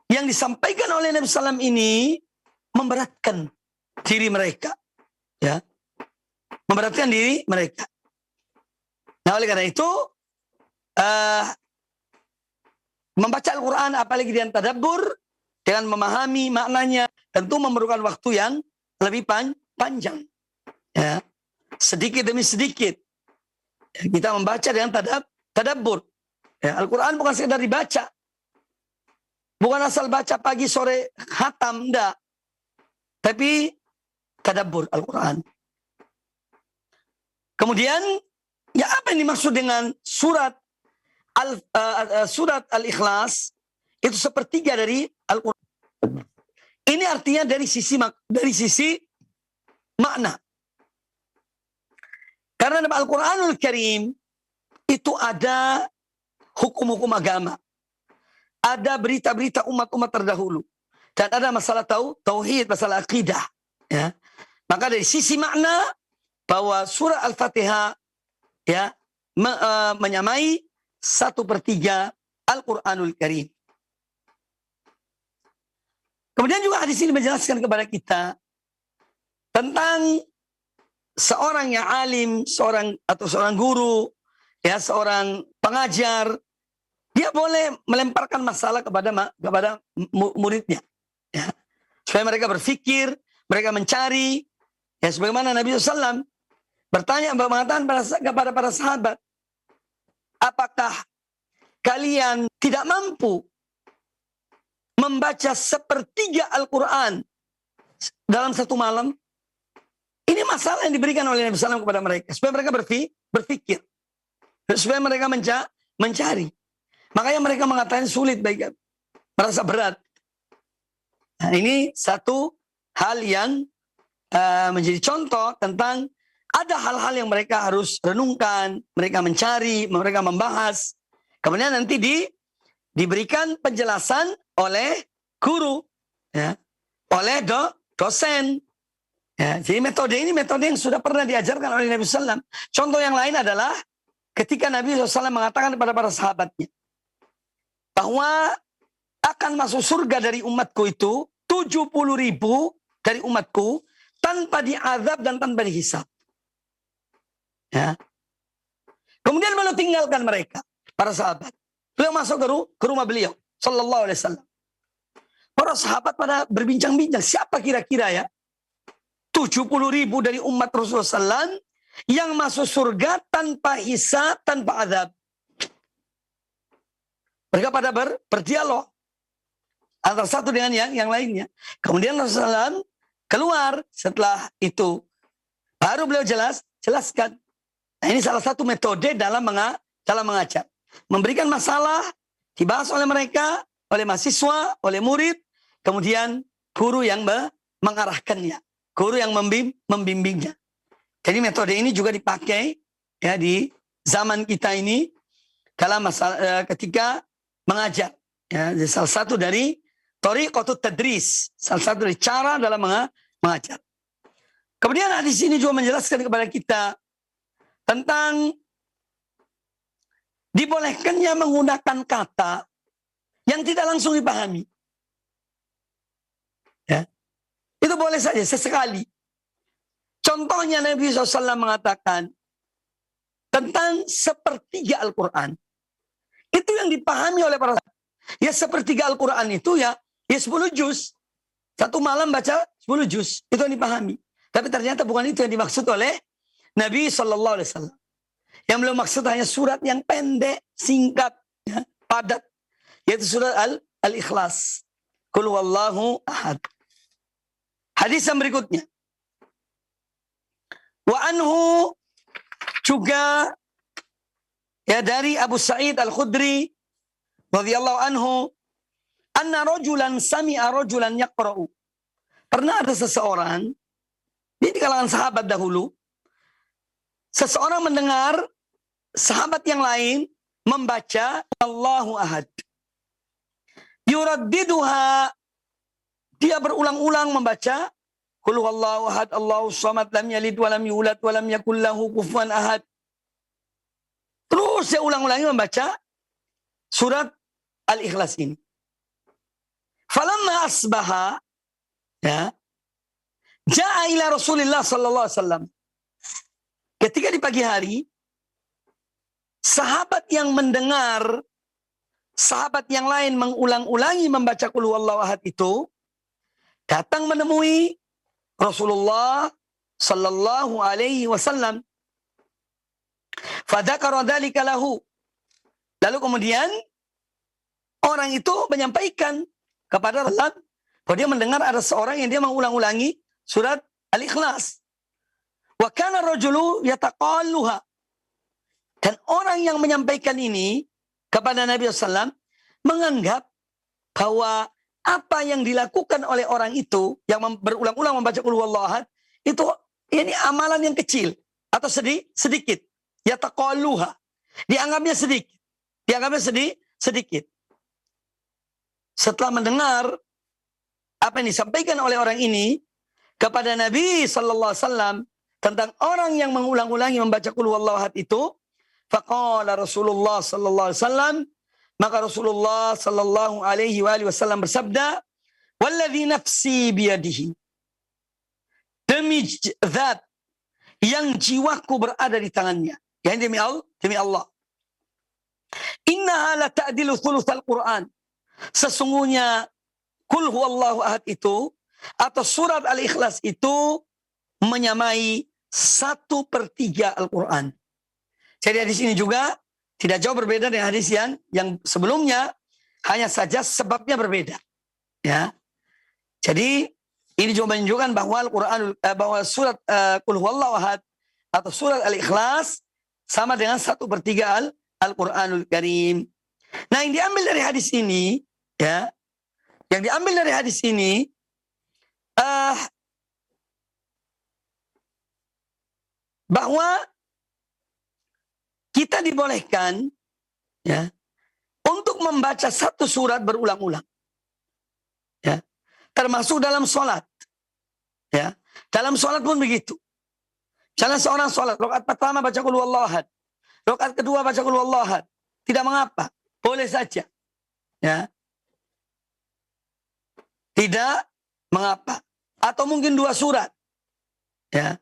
Yang disampaikan oleh Nabi SAW ini memberatkan diri mereka, ya, memberatkan diri mereka. Nah, oleh karena itu, membaca Al-Quran, apalagi dengan tadabbur, dengan memahami maknanya, tentu memerlukan waktu yang lebih panjang. Ya. Sedikit demi sedikit, ya, kita membaca dengan tadabbur. Ya, Al-Quran bukan sekedar dibaca, bukan asal baca pagi sore khatam, enggak. Tapi tadabbur Al-Quran. Kemudian, ya apa yang dimaksud dengan surat Al-Ikhlas? Itu sepertiga dari Al-Quran. Ini artinya dari sisi makna. Karena dalam Al-Quranul Karim itu ada hukum-hukum agama. Ada berita-berita umat-umat terdahulu. Dan ada masalah tauhid, masalah akidah. Ya. Maka dari sisi makna, bahwa surah Al-Fatihah ya, menyamai 1/3 Al-Quranul Karim. Kemudian juga hadis ini menjelaskan kepada kita tentang seorang yang alim, seorang guru, ya, seorang pengajar, dia boleh melemparkan masalah kepada muridnya, ya, supaya mereka berpikir, mereka mencari, ya, sebagaimana Nabi SAW mengatakan kepada para sahabat, apakah kalian tidak mampu membaca 1/3 Al-Quran dalam satu malam? Ini masalah yang diberikan oleh Nabi SAW kepada mereka, supaya mereka berpikir, supaya mereka mencari. Makanya mereka mengatakan sulit, merasa berat. Nah, ini satu hal yang menjadi contoh tentang ada hal-hal yang mereka harus renungkan, mereka mencari, mereka membahas. Kemudian nanti diberikan penjelasan oleh guru, ya, oleh dosen. Ya, jadi metode ini metode yang sudah pernah diajarkan oleh Nabi SAW. Contoh yang lain adalah ketika Nabi SAW mengatakan kepada para sahabatnya bahwa akan masuk surga dari umatku itu 70.000 dari umatku tanpa diazab dan tanpa dihisab. Ya. Kemudian beliau tinggalkan mereka, para sahabat. Beliau masuk ke rumah beliau, sallallahu alaihi wasallam. Para sahabat pada berbincang-bincang, siapa kira-kira ya 70.000 dari umat Rasulullah SAW yang masuk surga tanpa hisab, tanpa azab. Mereka pada berdialog antara satu dengan yang lainnya. Kemudian Rasulullah SAW keluar setelah itu. Baru beliau jelaskan. Nah, ini salah satu metode dalam mengajar. Memberikan masalah, dibahas oleh mereka, oleh mahasiswa, oleh murid. Kemudian guru yang mengarahkannya. Guru yang membimbingnya. Jadi metode ini juga dipakai ya di zaman kita ini dalam ketika mengajar. Ya, salah satu dari thariqatut tadris, salah satu dari cara dalam mengajar. Kemudian hadis ini juga menjelaskan kepada kita tentang dibolehkannya menggunakan kata yang tidak langsung dipahami. Ya. Itu boleh saja sesekali. Contohnya Nabi SAW mengatakan tentang sepertiga Al-Quran. Itu yang dipahami oleh para sahabat. Ya sepertiga Al-Quran itu ya 10 juz. Satu malam baca 10 juz. Itu yang dipahami. Tapi ternyata bukan itu yang dimaksud oleh Nabi SAW. Yang beliau maksud hanya surat yang pendek, singkat, ya, padat. Yaitu surat Al-Ikhlas. Qul huwallahu ahad. Hadis yang berikutnya. Wa anhu juga ya dari Abu Sa'id Al-Khudri radhiyallahu anhu anna rajulan sami'a rajulan yaqra'u. Pernah ada seseorang di kalangan sahabat dahulu, seseorang mendengar sahabat yang lain membaca Allahu ahad. Yuraddiduha, dia berulang-ulang membaca Qul huwallahu ahad, Allahu samad, lam yalid wa lam yulad wa lam yakul lahu kufuwan ahad. Terus dia ulang-ulangi membaca surat Al-Ikhlas ini. Falamma asbaha, ya, ja'a ila Rasulillah sallallahu alaihi wasallam. Ketika di pagi hari, sahabat yang mendengar sahabat yang lain mengulang-ulangi membaca Qul huwallahu ahad itu datang menemui Rasulullah sallallahu alaihi wasallam. Fadzakara dzalika lahu. Lalu kemudian orang itu menyampaikan kepada Rasulullah bahwa dia mendengar ada seorang yang dia mengulang-ulangi surat Al-Ikhlas. Wa kana rajulu yataqalluha. Dan orang yang menyampaikan ini kepada Nabi SAW menganggap bahwa apa yang dilakukan oleh orang itu yang berulang-ulang membaca Qul huwallahu ahad itu ini amalan yang kecil atau sedikit. Yataqalluha. Dianggapnya sedikit. Sedikit. Setelah mendengar apa yang disampaikan oleh orang ini kepada Nabi sallallahu alaihi wasallam tentang orang yang mengulang-ulangi membaca Qul huwallahu ahad itu, faqala Rasulullah sallallahu alaihi wasallam, maka Rasulullah sallallahu alaihi wasallam bersabda, "Walladzi nafsi biyadihi." Demi zat yang jiwaku berada di tangannya. Yani demi Allah. Innaha la ta'dilu thulutsal Qur'an. Sesungguhnya Qul huwallahu ahad itu atau surat Al-Ikhlas itu menyamai 1/3 Al-Quran. Jadi hadis ini juga tidak jauh berbeda dengan hadis yang sebelumnya, hanya saja sebabnya berbeda. Ya. Jadi ini juga menunjukkan bahwa bahwa surat Qul huwallahu ahad atau surat Al-Ikhlas sama dengan 1/3 Al-Quranul Karim. Nah, yang diambil dari hadis ini, ya, bahwa kita dibolehkan, ya, untuk untuk membaca satu surat berulang-ulang. Ya. Termasuk dalam sholat. Ya. Dalam sholat pun begitu. Misalnya seorang sholat, rakaat pertama baca qul huwallahu ahad. Rakaat kedua baca qul huwallahu ahad. Tidak mengapa. Boleh saja. Ya. Tidak mengapa. Atau mungkin 2 surat. Ya.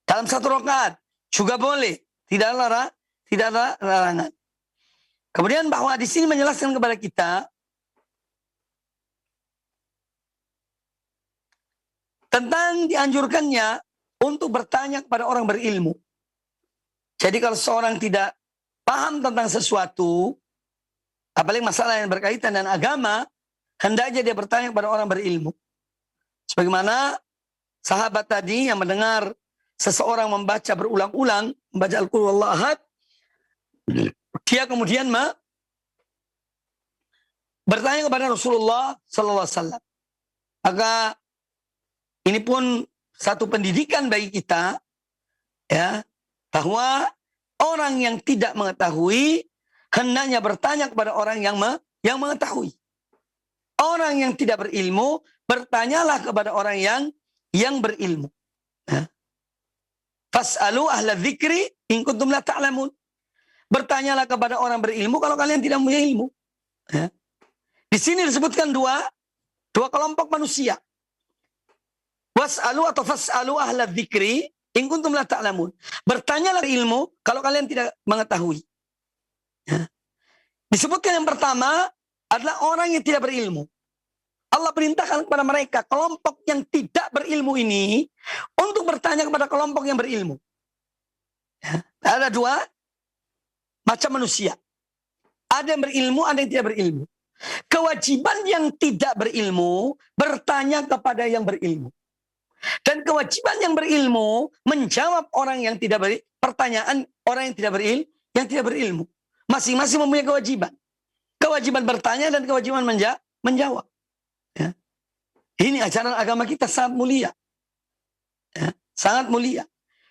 Dalam satu rakaat juga boleh. Tidak ada larangan. Kemudian bahwa di sini menjelaskan kepada kita tentang dianjurkannya untuk bertanya kepada orang berilmu. Jadi kalau seorang tidak paham tentang sesuatu, apalagi masalah yang berkaitan dengan agama, hendaknya dia bertanya kepada orang berilmu. Sebagaimana sahabat tadi yang mendengar seseorang membaca berulang-ulang, membaca Al-Qul Huwallahu Ahad, dia kemudian bertanya kepada Rasulullah sallallahu alaihi wasallam. Maka ini pun satu pendidikan bagi kita, ya, bahwa orang yang tidak mengetahui hendaknya bertanya kepada orang yang mengetahui. Orang yang tidak berilmu, bertanyalah kepada orang yang berilmu. Ya. Fas'alu ahla dzikri in kuntum la ta'lamun. Bertanyalah kepada orang berilmu kalau kalian tidak punya ilmu. Ya. Di sini disebutkan dua kelompok manusia. Was'alu atau fas'alu ahla dzikri in kuntum la ta'lamun. Bertanyalah ilmu kalau kalian tidak mengetahui. Ya. Disebutkan yang pertama adalah orang yang tidak berilmu. Allah perintahkan kepada mereka, kelompok yang tidak berilmu ini, untuk bertanya kepada kelompok yang berilmu. Ya. Ada 2 macam manusia. Ada yang berilmu, ada yang tidak berilmu. Kewajiban yang tidak berilmu bertanya kepada yang berilmu. Dan kewajiban yang berilmu menjawab orang yang tidak pertanyaan orang yang tidak berilmu. Masing-masing mempunyai kewajiban. Kewajiban bertanya dan kewajiban menjawab. Ya. Ini ajaran agama kita sangat mulia. Ya. Sangat mulia.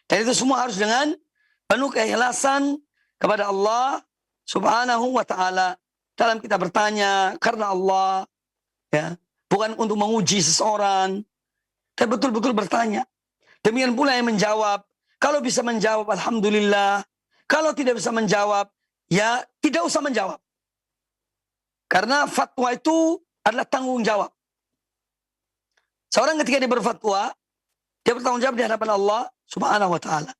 Dan itu semua harus dengan penuh keikhlasan kepada Allah Subhanahu wa ta'ala. Dalam kita bertanya karena Allah, ya, bukan untuk menguji seseorang, tapi betul-betul bertanya. Demikian pula yang menjawab, kalau bisa menjawab alhamdulillah, kalau tidak bisa menjawab, ya tidak usah menjawab. Karena fatwa itu adalah tanggung jawab. Seorang ketika dia berfatwa, dia bertanggung jawab di hadapan Allah Subhanahu wa ta'ala.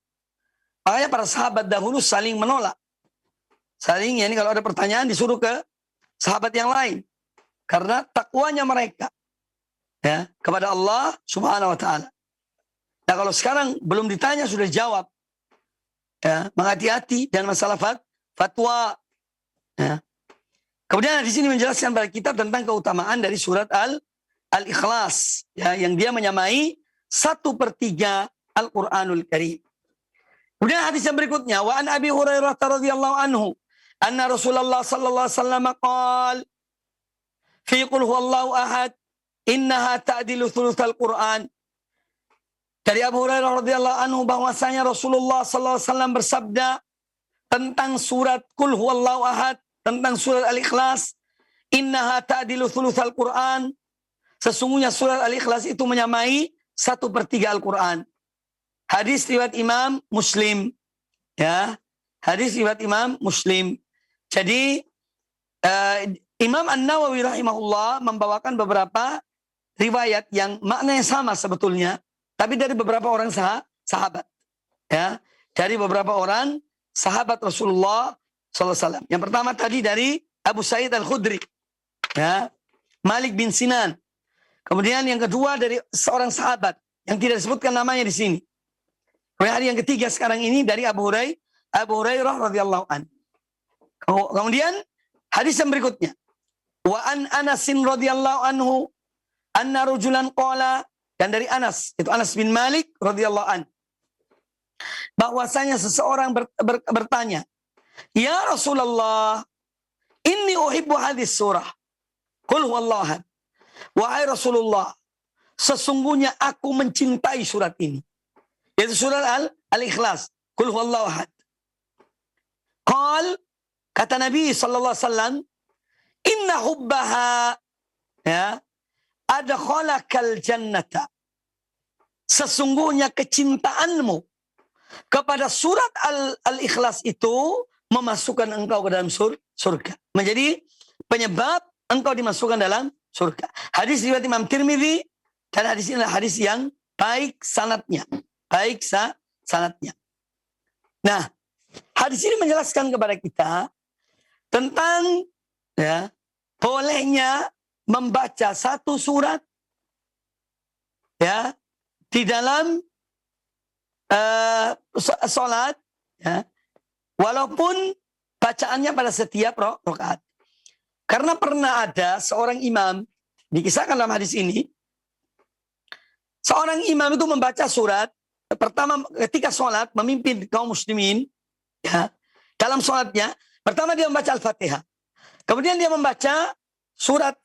Makanya para sahabat dahulu saling menolak. Saling, ya, ini kalau ada pertanyaan disuruh ke sahabat yang lain. Karena takwanya mereka, ya, kepada Allah Subhanahu wa ta'ala. Nah kalau sekarang belum ditanya sudah jawab, ya, menghati-hati dan masalah fatwa. Ya. Kemudian di sini menjelaskan kepada kita tentang keutamaan dari surat Al-Ikhlas, ya, yang dia menyamai 1/3 Al-Quranul Karim. Kemudian hadis yang berikutnya, wa an Abi Hurairah radhiyallahu anhu, anna Rasulullah sallallahu alaihi wasallam qala fi qul huwallahu ahad innaha ta'dilu thulutsal Quran. Dari Abu Hurairah radhiyallahu anhu bahwasanya Rasulullah sallallahu alaihi wasallam bersabda tentang surat Qul Huwallahu Ahad, tentang surat Al-Ikhlas, innaha ta'dilu thulutsal Quran. Sesungguhnya surat Al-Ikhlas itu menyamai 1/3 Al-Quran. Hadis riwayat Imam Muslim, ya. Hadis riwayat Imam Muslim. Jadi Imam An-Nawawi rahimahullah membawakan beberapa riwayat yang maknanya sama sebetulnya, tapi dari beberapa orang sahabat, ya, dari beberapa orang sahabat Rasulullah SAW. Yang pertama tadi dari Abu Sa'id Al-Khudri, ya, Malik bin Sinan. Kemudian yang kedua dari seorang sahabat yang tidak disebutkan namanya di sini. Kemudian yang ketiga sekarang ini dari Abu Hurairah radhiyallahu an. Kemudian hadis yang berikutnya, wa an Anasin radhiyallahu anhu anna rajulan qala, dan dari Anas, itu Anas bin Malik radhiyallahu an, bahwasanya seseorang bertanya, ya Rasulullah, inni uhibbu hadis surah Qul huwallahu ahad. Wahai Rasulullah, sesungguhnya aku mencintai surat ini, yaitu surat Al-Ikhlas, Qul huwallahu ahad. Qal, kata Nabi sallallahu alaihi wasallam, Inna hubbaha, ya, adkhalakal jannata. Sesungguhnya kecintaanmu kepada surat Al-Ikhlas itu memasukkan engkau ke dalam surga. Menjadi penyebab engkau dimasukkan dalam surga. Hadis riwayat Imam Tirmidzi, dan hadis ini adalah hadis yang baik sanadnya. Baik sanadnya. Nah, hadis ini menjelaskan kepada kita tentang, ya, bolehnya membaca satu surat, ya, di dalam sholat, ya, walaupun bacaannya pada setiap rakaat. Karena pernah ada seorang imam, dikisahkan dalam hadis ini, seorang imam itu membaca surat pertama ketika sholat, memimpin kaum muslimin, ya, dalam sholatnya. Pertama dia membaca Al-Fatihah, kemudian dia membaca surat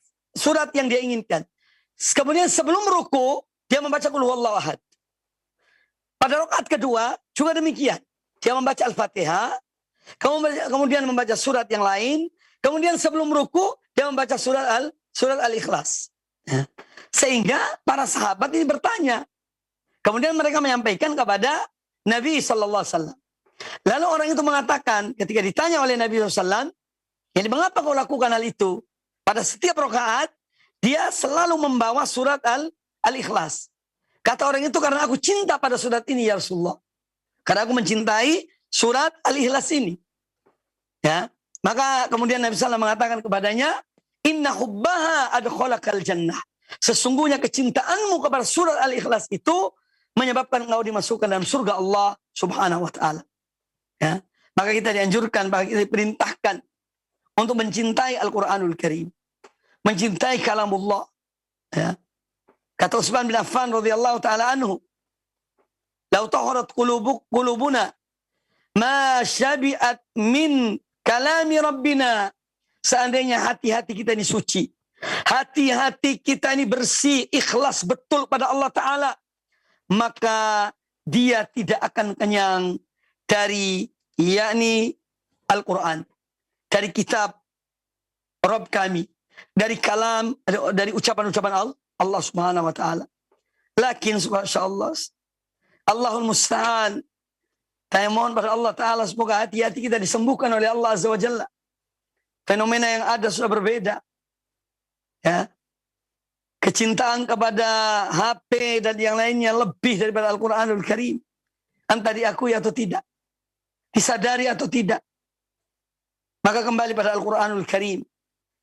yang dia inginkan. Kemudian sebelum ruku dia membaca Qul Huwallahu Ahad. Pada rakaat kedua juga demikian, dia membaca Al-Fatihah, kemudian membaca surat yang lain, kemudian sebelum ruku dia membaca surat Al-Ikhlas. Ya. Sehingga para sahabat ini bertanya, kemudian mereka menyampaikan kepada Nabi SAW. Lalu orang itu mengatakan, ketika ditanya oleh Nabi SAW, jadi mengapa kau lakukan hal itu? Pada setiap rakaat dia selalu membawa surat Al-Ikhlas. Kata orang itu, karena aku cinta pada surat ini ya Rasulullah. Karena aku mencintai surat Al-Ikhlas ini. Ya, maka kemudian Nabi SAW mengatakan kepadanya, Inna hubbaha adkhalakal jannah. Sesungguhnya kecintaanmu kepada surat Al-Ikhlas itu menyebabkan engkau dimasukkan dalam surga Allah Subhanahu wa taala. Ya, maka kita dianjurkan, maka kita diperintahkan untuk mencintai Al-Qur'anul Karim. Mencintai kalamullah. Ya. Kata Utsman bin Affan radhiyallahu taala anhu, "Lau taharat qulubuna ma syabi'at min kalami rabbina." Seandainya hati-hati kita ini suci, hati-hati kita ini bersih, ikhlas betul pada Allah Ta'ala, maka dia tidak akan kenyang dari, yakni Al-Quran, dari kitab Rabb kami, dari kalam, dari ucapan-ucapan Allah Subhanahu wa Ta'ala. Lakin subhanallah, Allahul Musta'an, saya mohon pada Allah Ta'ala semoga hati-hati kita disembuhkan oleh Allah Azza wa Jalla. Fenomena yang ada sudah berbeda. Ya. Kecintaan kepada HP dan yang lainnya lebih daripada Al-Quranul Karim. Entah diakui atau tidak, disadari atau tidak. Maka kembali pada Al-Quranul Karim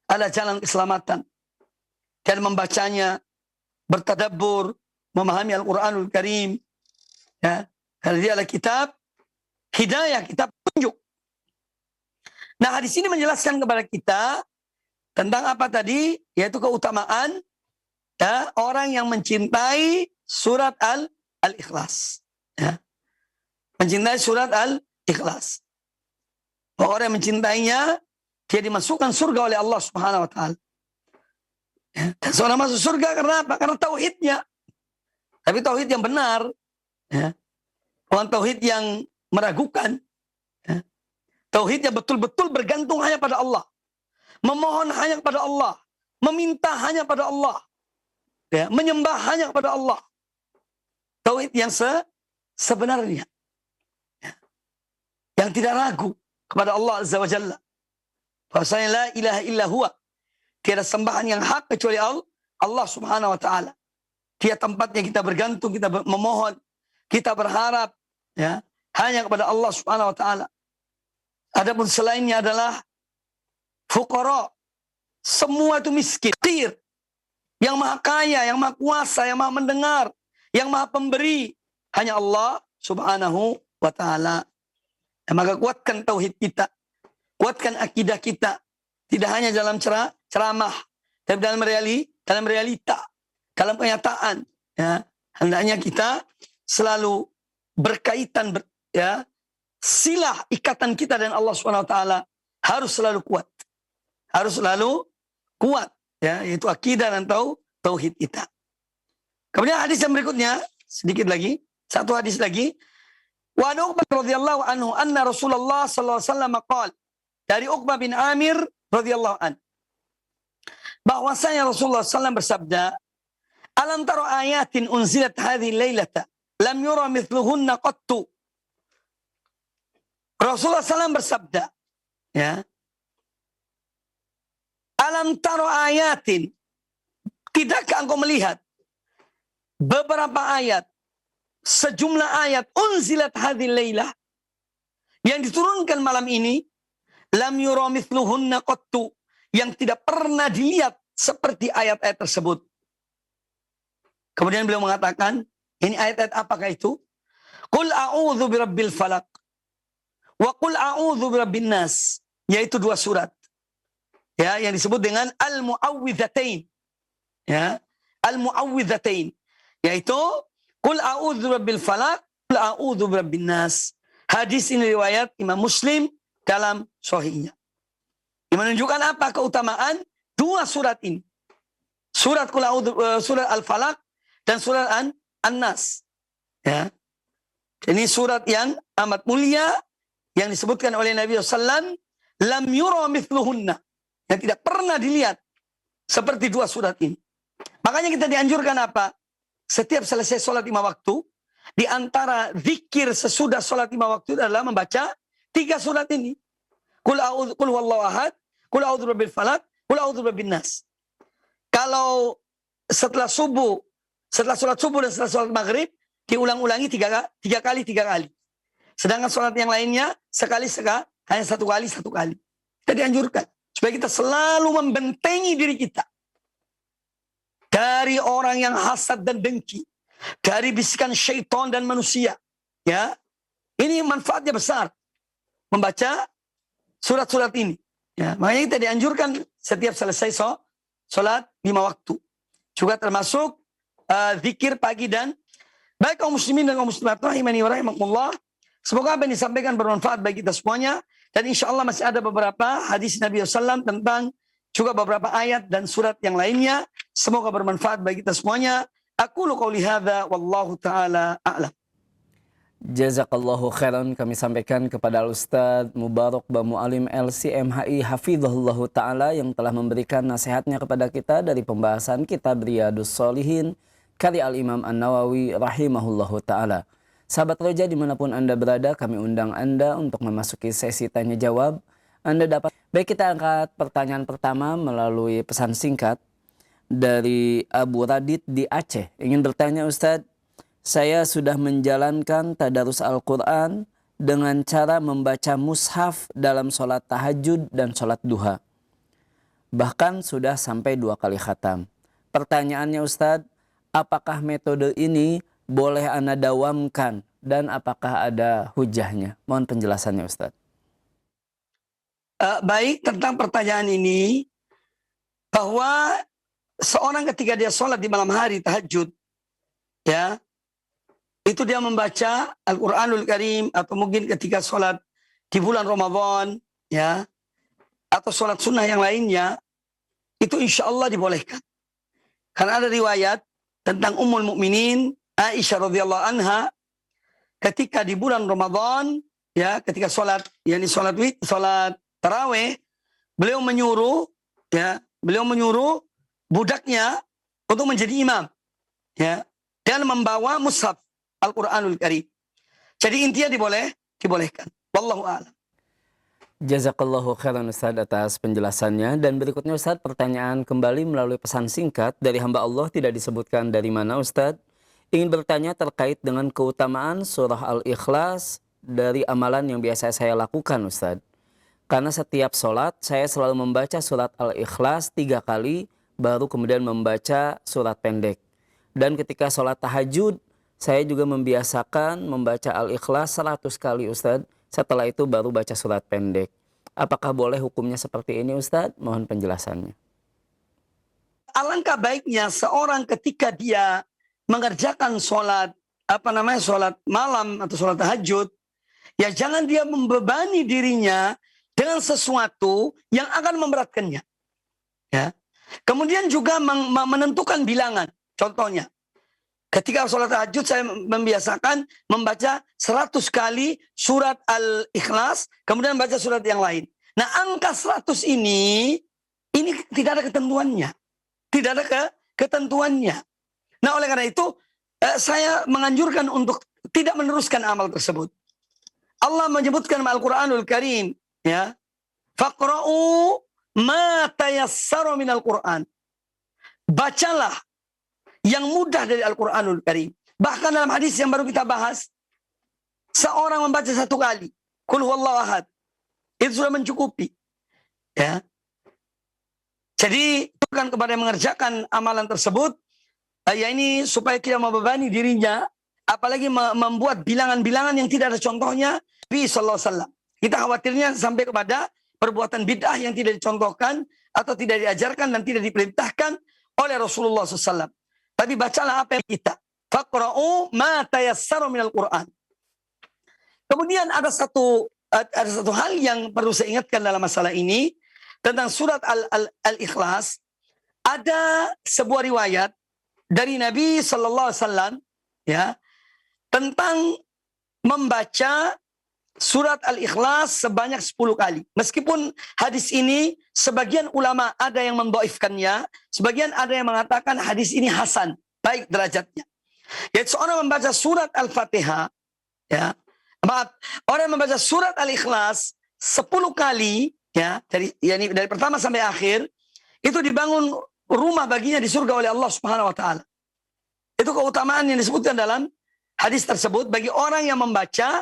ada jalan keselamatan. Dan membacanya, bertadabbur, memahami Al-Quranul Karim. Ya. Karena dia adalah kitab hidayah, kitab petunjuk. Nah, hadis ini menjelaskan kepada kita tentang apa tadi? Yaitu keutamaan, ya, orang yang mencintai surat Al-Ikhlas. Ya. Mencintai surat Al-Ikhlas. Orang yang mencintainya, dia dimasukkan surga oleh Allah Subhanahu wa Ta'ala. Ya. Dan seorang masuk surga karena apa? Karena tauhidnya. Tapi tauhid yang benar. Ya. Bukan tauhid yang meragukan. Ya. Tauhidnya betul-betul bergantung hanya pada Allah. Memohon hanya kepada Allah. Meminta hanya pada Allah. Ya, menyembah hanya kepada Allah. Tauhid yang sebenarnya. Ya. Yang tidak ragu kepada Allah Azza wa Jalla. Bahwasanya la ilaha illa huwa. Tiada sembahan yang hak kecuali Allah Subhanahu wa Ta'ala. Dia tempatnya kita bergantung, kita memohon, kita berharap, ya, hanya kepada Allah Subhanahu wa Ta'ala. Adapun selainnya adalah fuqara. Semua itu miskin. Yang maha kaya, yang maha kuasa, yang maha mendengar, yang maha pemberi, hanya Allah Subhanahu wa Ta'ala. Maka kuatkan tauhid kita, kuatkan akidah kita, tidak hanya dalam ceramah, tapi dalam realita, dalam kenyataan. Ya, hendaknya kita selalu berkaitan, ya, silah ikatan kita dengan Allah Subhanahu wa Ta'ala harus selalu kuat. Harus selalu kuat, ya, yaitu akidah dan tauhid kita. Kemudian hadis yang berikutnya, sedikit lagi, satu hadis lagi. Wa Uqbah radhiyallahu anhu anna Rasulullah sallallahu alaihi wasallam qala, dari Uqbah bin Amir radhiyallahu an, bahwasanya Rasulullah SAW bersabda, alam taro ayatin unzilat hadhihi lailata lam yura mithluhunna qattu. Rasulullah SAW bersabda, ya, alam taro ayatin, tidakkah engkau melihat beberapa ayat, sejumlah ayat unzilat hadhihi lailah yang diturunkan malam ini, lam yura mithluhunna qattu, yang tidak pernah dilihat seperti ayat-ayat tersebut. Kemudian beliau mengatakan, ini ayat-ayat apakah itu? Qul a'udzu birabbil falaq wa qul a'udzu birabbin nas, yaitu 2 surat. Ya, yang disebut dengan al-mu'awwidzatain. Ya, al-mu'awwidzatain, yaitu qul a'udzu birabbil falaq, qul a'udzu birabbin nas. Hadis ini riwayat Imam Muslim dalam sahihnya. Yang menunjukkan apa keutamaan 2 surat ini. Surat surat Al-Falaq dan surat An-Nas. Ya. Ini surat yang amat mulia yang disebutkan oleh Nabi SAW, lam yura mithluhunna, yang tidak pernah dilihat seperti 2 surat ini. Makanya kita dianjurkan apa? Setiap selesai sholat 5 waktu, di antara zikir sesudah sholat 5 waktu adalah membaca 3 surat ini. Qul huwallahu ahad, qul a'udzu birabbil falaq, qul a'udzu birabbin nas. Kalau setelah subuh, setelah sholat subuh dan setelah sholat maghrib, diulang-ulangi 3 kali. Sedangkan sholat yang lainnya hanya 1 kali. Kita dianjurkan supaya kita selalu membentengi diri kita dari orang yang hasad dan dengki, dari bisikan syaitan dan manusia. Ya, ini manfaatnya besar membaca surat-surat ini. Ya, makanya kita dianjurkan setiap selesai sholat 5 waktu. Juga termasuk zikir pagi dan baik kaum muslimin dan kaum muslimat rahimani wa rahimakumullah. Semoga apa yang disampaikan bermanfaat bagi kita semuanya. Dan insya Allah masih ada beberapa hadis Nabi SAW tentang juga beberapa ayat dan surat yang lainnya. Semoga bermanfaat bagi kita semuanya. Aqulu qouli hadza wallahu taala a'lam. Jazakallahu khairan, kami sampaikan kepada Al-Ustadz Mubarak Bamu Alim LCMHI Hafizahullahu Ta'ala yang telah memberikan nasihatnya kepada kita dari pembahasan kitab Riyadus Shalihin karya Al-Imam An-Nawawi rahimahullahu ta'ala. Sahabat Roja dimanapun Anda berada, kami undang Anda untuk memasuki sesi tanya jawab. Anda dapat, baik, kita angkat pertanyaan pertama melalui pesan singkat dari Abu Radit di Aceh. Ingin bertanya, Ustadz, saya sudah menjalankan tadarus Al-Quran dengan cara membaca mushaf dalam sholat tahajud dan sholat duha. Bahkan sudah sampai 2 kali khatam. Pertanyaannya, Ustadz, apakah metode ini boleh Anda dawamkan dan apakah ada hujahnya? Mohon penjelasannya, Ustadz. Baik, tentang pertanyaan ini, bahwa seorang ketika dia sholat di malam hari tahajud, ya, itu dia membaca Al-Quranul Karim, atau mungkin ketika sholat di bulan Ramadan, ya, atau sholat sunnah yang lainnya, itu insya Allah dibolehkan. Karena ada riwayat tentang Ummul Mukminin Aisyah radhiyallahu anha, ketika di bulan Ramadan, ya, ketika sholat, yakni sholat taraweh, beliau menyuruh budaknya untuk menjadi imam, ya, dan membawa mushaf Al-Quranul Karim. Jadi intinya dibolehkan. Wallahu a'lam. Jazakallahu khairan Ustadz atas penjelasannya. Dan berikutnya Ustadz, pertanyaan kembali melalui pesan singkat dari hamba Allah, tidak disebutkan dari mana Ustadz. Ingin bertanya terkait dengan keutamaan surah Al-Ikhlas dari amalan yang biasa saya lakukan Ustadz. Karena setiap sholat saya selalu membaca surat Al-Ikhlas 3 kali, baru kemudian membaca surat pendek. Dan ketika sholat tahajud, saya juga membiasakan membaca Al-Ikhlas 100 kali Ustadz. Setelah itu baru baca surat pendek. Apakah boleh hukumnya seperti ini Ustadz? Mohon penjelasannya. Alangkah baiknya seorang ketika dia mengerjakan sholat malam atau sholat tahajud, ya jangan dia membebani dirinya dengan sesuatu yang akan memberatkannya. Ya. Kemudian juga menentukan bilangan. Contohnya, ketika sholat tahajud saya membiasakan membaca 100 kali surat Al-Ikhlas, kemudian baca surat yang lain. Nah, angka 100 ini Ini tidak ada ketentuannya. Tidak ada ketentuannya. Nah, oleh karena itu, saya menganjurkan untuk tidak meneruskan amal tersebut. Allah menyebutkan Al-Quranul Karim, ya, faqra'u ma tayassara minal Qur'an. Bacalah yang mudah dari Al-Quranul Karim. Bahkan dalam hadis yang baru kita bahas, seorang membaca 1 kali, Qul huwallahu ahad, itu sudah mencukupi. Ya. Jadi, bukan kepada yang mengerjakan amalan tersebut, ya ini supaya kita membebani dirinya, apalagi membuat bilangan-bilangan yang tidak ada contohnya, Nabi sallallahu alaihi wasallam. Kita khawatirnya sampai kepada perbuatan bid'ah yang tidak dicontohkan atau tidak diajarkan dan tidak diperintahkan oleh Rasulullah SAW. Tapi bacalah apa yang kita. Faqra'u ma tayassara minal Qur'an. Kemudian ada satu hal yang perlu saya ingatkan dalam masalah ini tentang surat Al-Ikhlas. Ada sebuah riwayat dari Nabi sallallahu alaihi wasallam, ya, tentang membaca surat Al-Ikhlas sebanyak 10 kali. Meskipun hadis ini sebagian ulama ada yang mendhaifkannya, sebagian ada yang mengatakan hadis ini hasan, baik derajatnya. Yaitu seorang membaca surat Al-Fatihah, ya, orang yang membaca surat Al-Ikhlas 10 kali, ya, dari pertama sampai akhir, itu dibangun rumah baginya di surga oleh Allah Subhanahu wa taala. Itu keutamaan yang disebutkan dalam hadis tersebut bagi orang yang membaca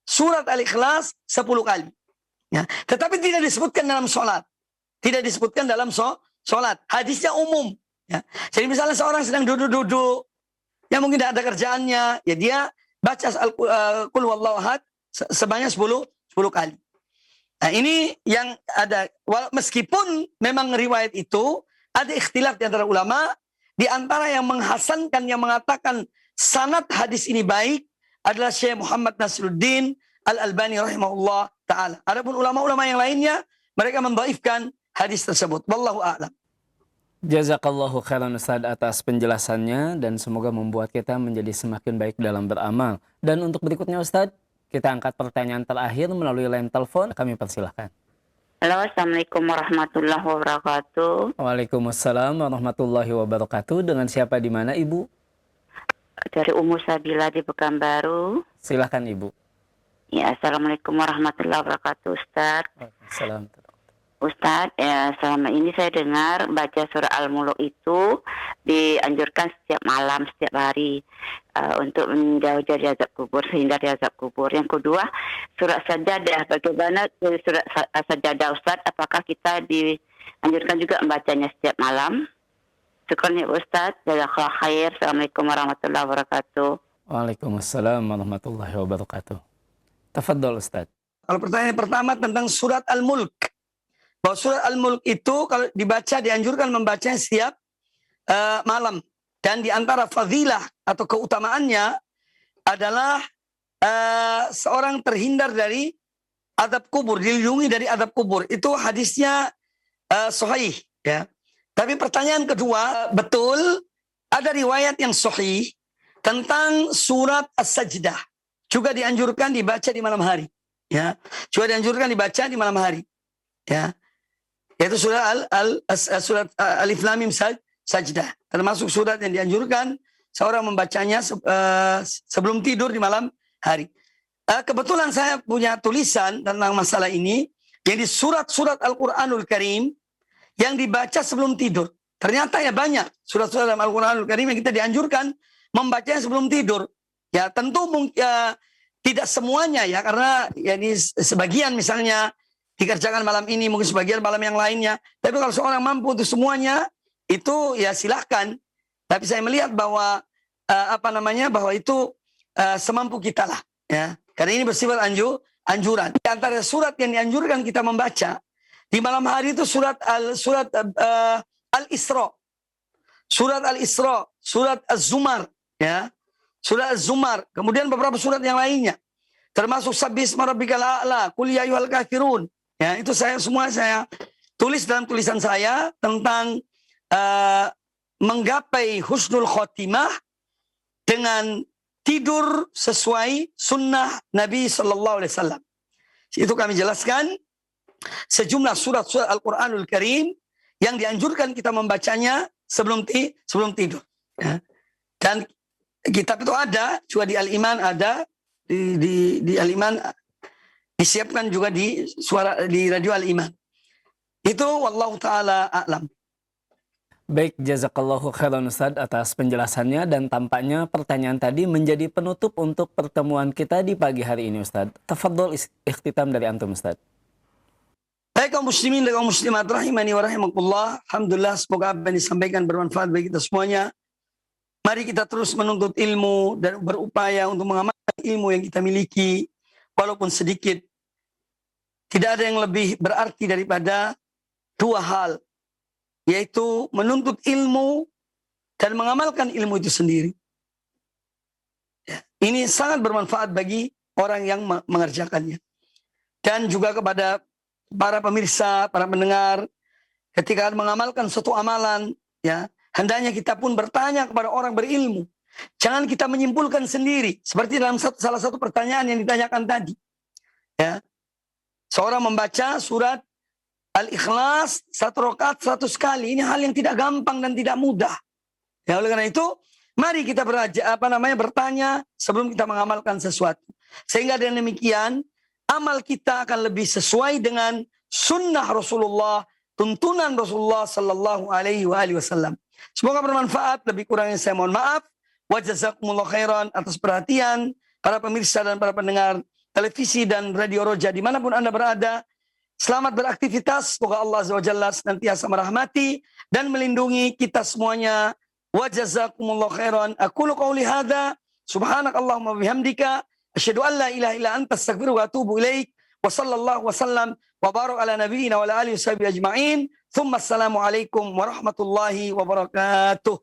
surat Al-Ikhlas 10 kali. Ya. Tetapi tidak disebutkan dalam sholat. Tidak disebutkan dalam sholat. Hadisnya umum. Ya. Jadi misalnya seorang sedang duduk-duduk, yang mungkin tidak ada kerjaannya, ya dia baca Qul huwallahu ahad sebanyak 10 kali. Nah, ini yang ada. Meskipun memang riwayat itu ada ikhtilaf di antara ulama, di antara yang menghasankan, yang mengatakan sanad hadis ini baik adalah Syekh Muhammad Nasruddin Al-Albani rahimahullah ta'ala. Adapun ulama-ulama yang lainnya, mereka mendhaifkan hadis tersebut. Wallahu a'lam. Jazakallahu khairan Ustaz atas penjelasannya dan semoga membuat kita menjadi semakin baik dalam beramal. Dan untuk berikutnya Ustaz, kita angkat pertanyaan terakhir melalui line telepon. Kami persilahkan. Halo, Assalamualaikum warahmatullahi wabarakatuh. Waalaikumsalam warahmatullahi wabarakatuh. Dengan siapa di mana Ibu? Dari Ummu Sabila di Pekanbaru. Silahkan Ibu. Ya, Assalamualaikum warahmatullahi wabarakatuh, Ustaz. Waalaikumsalam. Ustaz, ya, selama ini saya dengar baca surah Al-Mulk itu dianjurkan setiap malam, setiap hari untuk menjauh dari azab kubur, sehindar dari azab kubur. Yang kedua, surah Sajadah. Bagaimana surah Sajadah, Ustaz? Apakah kita dianjurkan juga membacanya setiap malam? Syukurnya Ustaz. Jazakallahu khair. Assalamualaikum warahmatullahi wabarakatuh. Waalaikumsalam warahmatullahi wabarakatuh. Tafadhol Ustaz. Kalau pertanyaan pertama tentang surat Al-Mulk. Bahwa surat Al-Mulk itu kalau dibaca dianjurkan membacanya setiap malam. Dan di antara fadilah atau keutamaannya adalah seorang terhindar dari azab kubur, dilindungi dari azab kubur. Itu hadisnya sahih, ya. Tapi pertanyaan kedua, betul ada riwayat yang sahih tentang surat As-Sajdah. Juga dianjurkan dibaca di malam hari, ya. Juga dianjurkan dibaca di malam hari, ya. Yaitu surat Alif Lam Mim Sajdah. Termasuk surat yang dianjurkan seorang membacanya sebelum tidur di malam hari. Kebetulan saya punya tulisan tentang masalah ini, yang di surat-surat Al-Quranul Karim yang dibaca sebelum tidur. Ternyata ya banyak surat-surat dalam Al-Quranul Karim yang kita dianjurkan membacanya sebelum tidur. Ya tentu tidak semuanya ya, karena ya ini sebagian misalnya dikerjakan malam ini, mungkin sebagian malam yang lainnya. Tapi kalau seorang mampu untuk semuanya, itu ya silahkan. Tapi saya melihat bahwa bahwa itu semampu kita lah, ya. Karena ini bersifat anjuran. Di antara surat yang dianjurkan kita membaca di malam hari itu surat Al-Isra, surat Al-Isra, surat Az-Zumar, ya, surat Az-Zumar. Kemudian beberapa surat yang lainnya, termasuk Sabbisma Rabbikal A'la, Qul ya ayyuhal kafirun. Ya, itu saya tulis dalam tulisan saya tentang menggapai husnul khotimah dengan tidur sesuai sunnah Nabi Sallallahu Alaihi Wasallam. Itu kami jelaskan sejumlah surat-surat Al-Quranul Karim yang dianjurkan kita membacanya sebelum tidur. Ya. Dan kitab itu ada, juga di Al-Iman ada, di Al-Iman disiapkan juga di radio Al-Iman. Itu wallahu taala a'lam. Baik, jazakallahu khairan Ustaz atas penjelasannya, dan tampaknya pertanyaan tadi menjadi penutup untuk pertemuan kita di pagi hari ini Ustaz. Tafadhol ikhtitam dari antum Ustaz. Baik kaum muslimin dan kaum muslimat rahimani wa rahimakumullah. Alhamdulillah, semoga apa yang disampaikan bermanfaat bagi kita semuanya. Mari kita terus menuntut ilmu dan berupaya untuk mengamalkan ilmu yang kita miliki walaupun sedikit. Tidak ada yang lebih berarti daripada dua hal, yaitu menuntut ilmu dan mengamalkan ilmu itu sendiri. Ya, ini sangat bermanfaat bagi orang yang mengerjakannya. Dan juga kepada para pemirsa, para pendengar, ketika mengamalkan suatu amalan, ya, hendaknya kita pun bertanya kepada orang berilmu. Jangan kita menyimpulkan sendiri, seperti dalam salah satu pertanyaan yang ditanyakan tadi. Ya, seorang membaca surat Al-Ikhlas 1 rakaat 100 kali. Ini hal yang tidak gampang dan tidak mudah. Ya, oleh karena itu, mari kita bertanya sebelum kita mengamalkan sesuatu. Sehingga dengan demikian, amal kita akan lebih sesuai dengan sunnah Rasulullah, tuntunan Rasulullah sallallahu alaihi wasallam. Semoga bermanfaat. Lebih kurangnya saya mohon maaf. Wa jazakumullah khairan atas perhatian para pemirsa dan para pendengar televisi dan radio Roja dimanapun Anda berada. Selamat beraktivitas. Semoga Allah Azza wa Jalla senantiasa merahmati dan melindungi kita semuanya. Wa jazakumullah khairan. Aqulu qawli hadza. Subhanakallahumma bihamdika. Asyhadu an la ilaha illa anta astaghfiruka wa atubu ilaik. Wa sallallahu wasallam wa barak ala nabiyyina wa ala alihi washabihi ajma'in. Thumma assalamu alaikum warahmatullahi wabarakatuh.